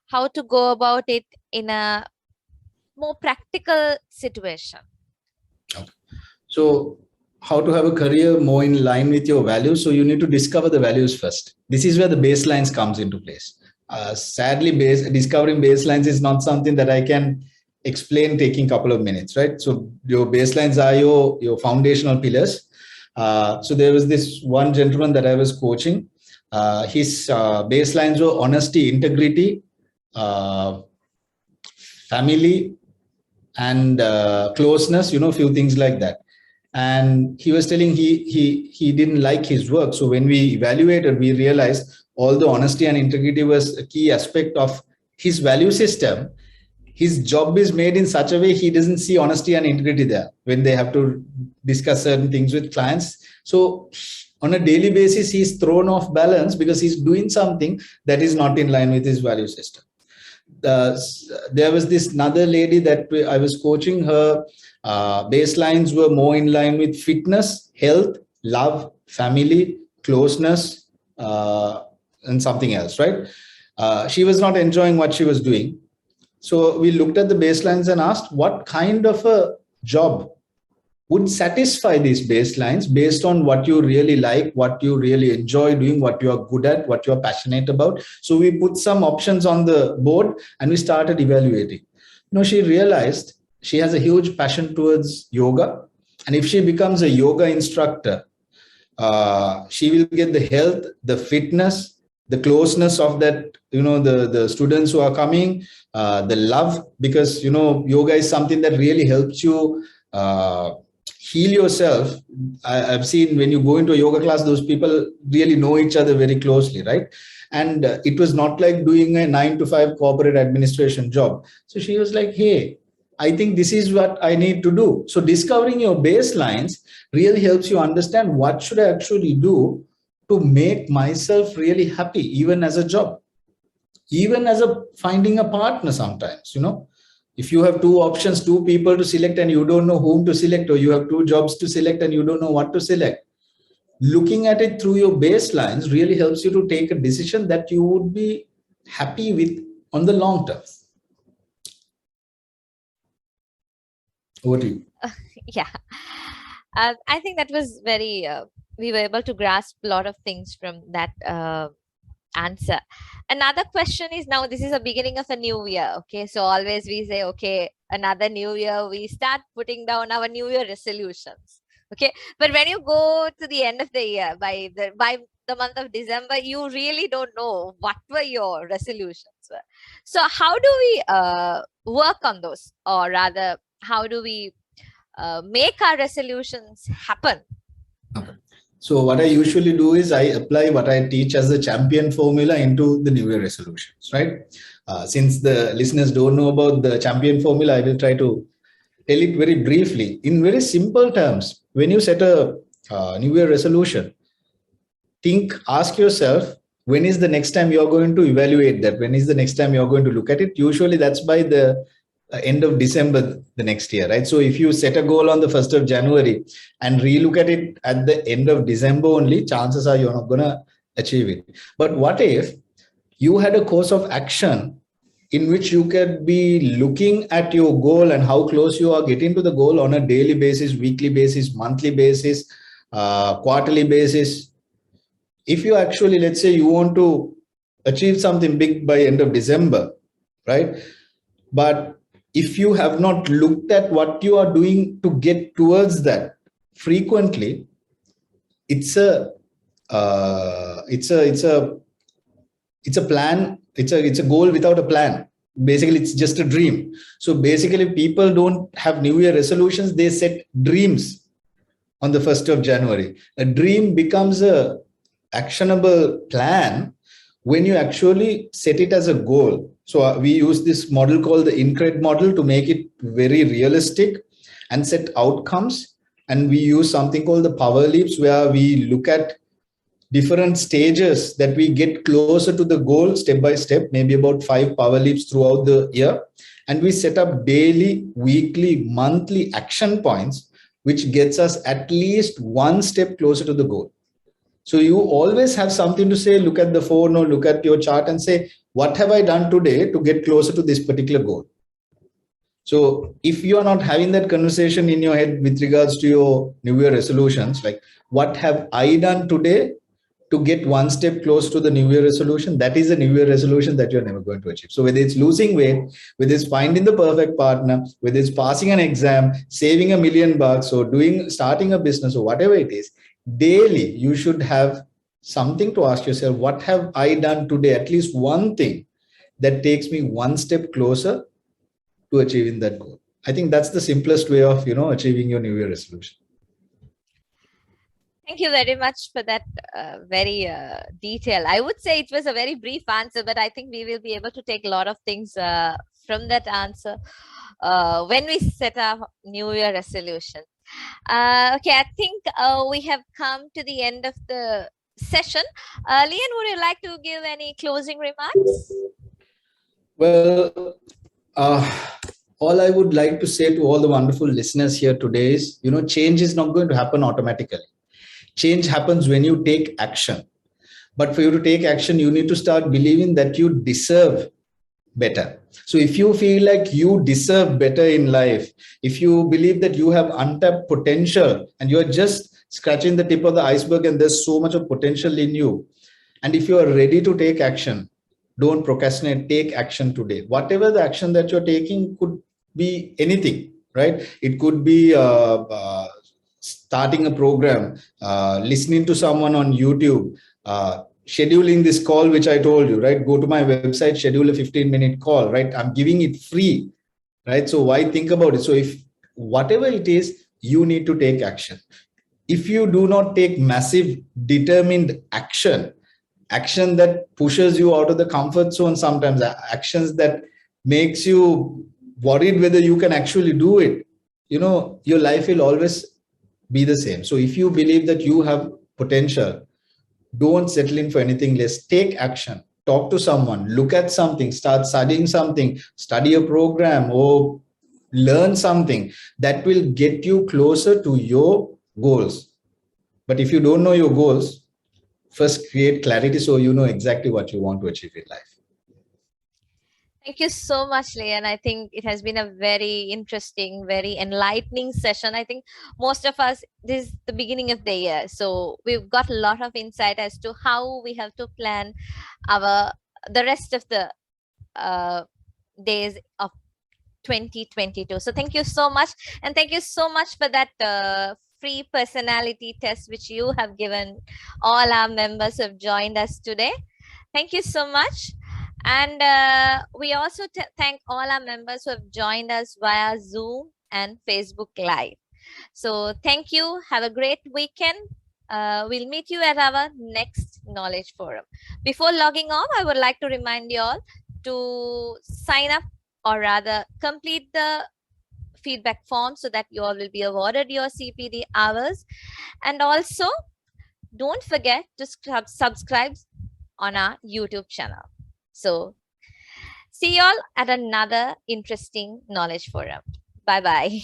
How to go about it in a more practical situation? Okay. So how to have a career more in line with your values? So you need to discover the values first. This is where the baselines comes into place. Sadly, discovering baselines is not something that I can explain taking a couple of minutes, right? So your baselines are your foundational pillars. So there was this one gentleman that I was coaching. His baselines were honesty, integrity, family, and closeness, few things like that. And he was telling he didn't like his work. So when we evaluated, we realized although honesty and integrity was a key aspect of his value system, his job is made in such a way he doesn't see honesty and integrity there when they have to discuss certain things with clients. So on a daily basis, he's thrown off balance because he's doing something that is not in line with his value system. There was this another lady that I was coaching. Her baselines were more in line with fitness, health, love, family, closeness, and something else, right? She was not enjoying what she was doing. So we looked at the baselines and asked what kind of a job would satisfy these baselines based on what you really like, what you really enjoy doing, what you are good at, what you are passionate about. So we put some options on the board and we started evaluating. She realized she has a huge passion towards yoga. And if she becomes a yoga instructor, she will get the health, the fitness, the closeness of that, the students who are coming, the love, because, yoga is something that really helps you heal yourself. I've seen when you go into a yoga class, those people really know each other very closely, right? And it was not like doing a 9-to-5 corporate administration job. So she was like, hey, I think this is what I need to do. So discovering your baselines really helps you understand what should I actually do to make myself really happy, even as a job, even as a finding a partner sometimes, if you have two options, two people to select and you don't know whom to select, or you have two jobs to select and you don't know what to select, looking at it through your baselines really helps you to take a decision that you would be happy with on the long term. Over to you. Yeah. I think that was very, we were able to grasp a lot of things from that answer. Another question is, now this is a beginning of a new year. Okay. So always we say, okay, another new year, we start putting down our new year resolutions. Okay. But when you go to the end of the year, by the month of December, you really don't know what were your resolutions were. So how do we work on those, or rather, how do we make our resolutions happen? Okay. So what I usually do is I apply what I teach as the champion formula into the New Year resolutions, right? Since the listeners don't know about the champion formula, I will try to tell it very briefly. In very simple terms, when you set a New Year resolution, ask yourself, when is the next time you're going to evaluate that? When is the next time you're going to look at it? Usually that's by the end of December the next year, right? So if you set a goal on the 1st of January and relook at it at the end of December only, chances are you're not going to achieve it. But what if you had a course of action in which you can be looking at your goal and how close you are getting to the goal on a daily basis, weekly basis, monthly basis, quarterly basis? If you actually, let's say you want to achieve something big by end of December, right? But if you have not looked at what you are doing to get towards that frequently, it's a plan. It's a goal without a plan. Basically, it's just a dream. So basically, people don't have New Year resolutions. They set dreams on the 1st of January. A dream becomes a actionable plan when you actually set it as a goal. So we use this model called the Incredi Model to make it very realistic and set outcomes. And we use something called the power leaps, where we look at different stages that we get closer to the goal step by step, maybe about 5 power leaps throughout the year. And we set up daily, weekly, monthly action points, which gets us at least one step closer to the goal. So you always have something to say, look at the phone or look at your chart and say, what have I done today to get closer to this particular goal? So if you are not having that conversation in your head with regards to your New Year resolutions, like what have I done today to get one step close to the New Year resolution, that is a New Year resolution that you're never going to achieve. So whether it's losing weight, whether it's finding the perfect partner, whether it's passing an exam, saving $1 million, or starting a business, or whatever it is, daily you should have something to ask yourself, what have I done today? At least one thing that takes me one step closer to achieving that goal. I think that's the simplest way of, achieving your New Year resolution. Thank you very much for that very detailed. I would say it was a very brief answer, but I think we will be able to take a lot of things from that answer when we set our New Year resolution. Okay, I think we have come to the end of the session. Lian, would you like to give any closing remarks? Well, all I would like to say to all the wonderful listeners here today is, change is not going to happen automatically. Change happens when you take action. But for you to take action, you need to start believing that you deserve better. So if you feel like you deserve better in life, if you believe that you have untapped potential and you're just scratching the tip of the iceberg and there's so much of potential in you, and if you are ready to take action, don't procrastinate, take action today. Whatever the action that you're taking could be anything, right? It could be starting a program, listening to someone on YouTube, scheduling this call, which I told you, right? Go to my website, schedule a 15-minute call, right? I'm giving it free, right? So why think about it? So if whatever it is, you need to take action. If you do not take massive, determined action that pushes you out of the comfort zone, sometimes actions that makes you worried whether you can actually do it, your life will always be the same. So if you believe that you have potential, don't settle in for anything less. Take action. Talk to someone, look at something, start studying something, study a program or learn something that will get you closer to your goals. But if you don't know your goals, first create clarity so you know exactly what you want to achieve in life. Thank you so much, Lian. I think it has been a very interesting, very enlightening session. I think most of us, this is the beginning of the year. So we've got a lot of insight as to how we have to plan the rest of the days of 2022. So thank you so much. And thank you so much for that free personality test, which you have given all our members who have joined us today. Thank you so much. And we also thank all our members who have joined us via Zoom and Facebook Live. So thank you. Have a great weekend. We'll meet you at our next Knowledge Forum. Before logging off, I would like to remind you all to sign up, or rather complete the feedback form so that you all will be awarded your CPD hours. And also, don't forget to subscribe on our YouTube channel. So see you all at another interesting Knowledge Forum. Bye-bye.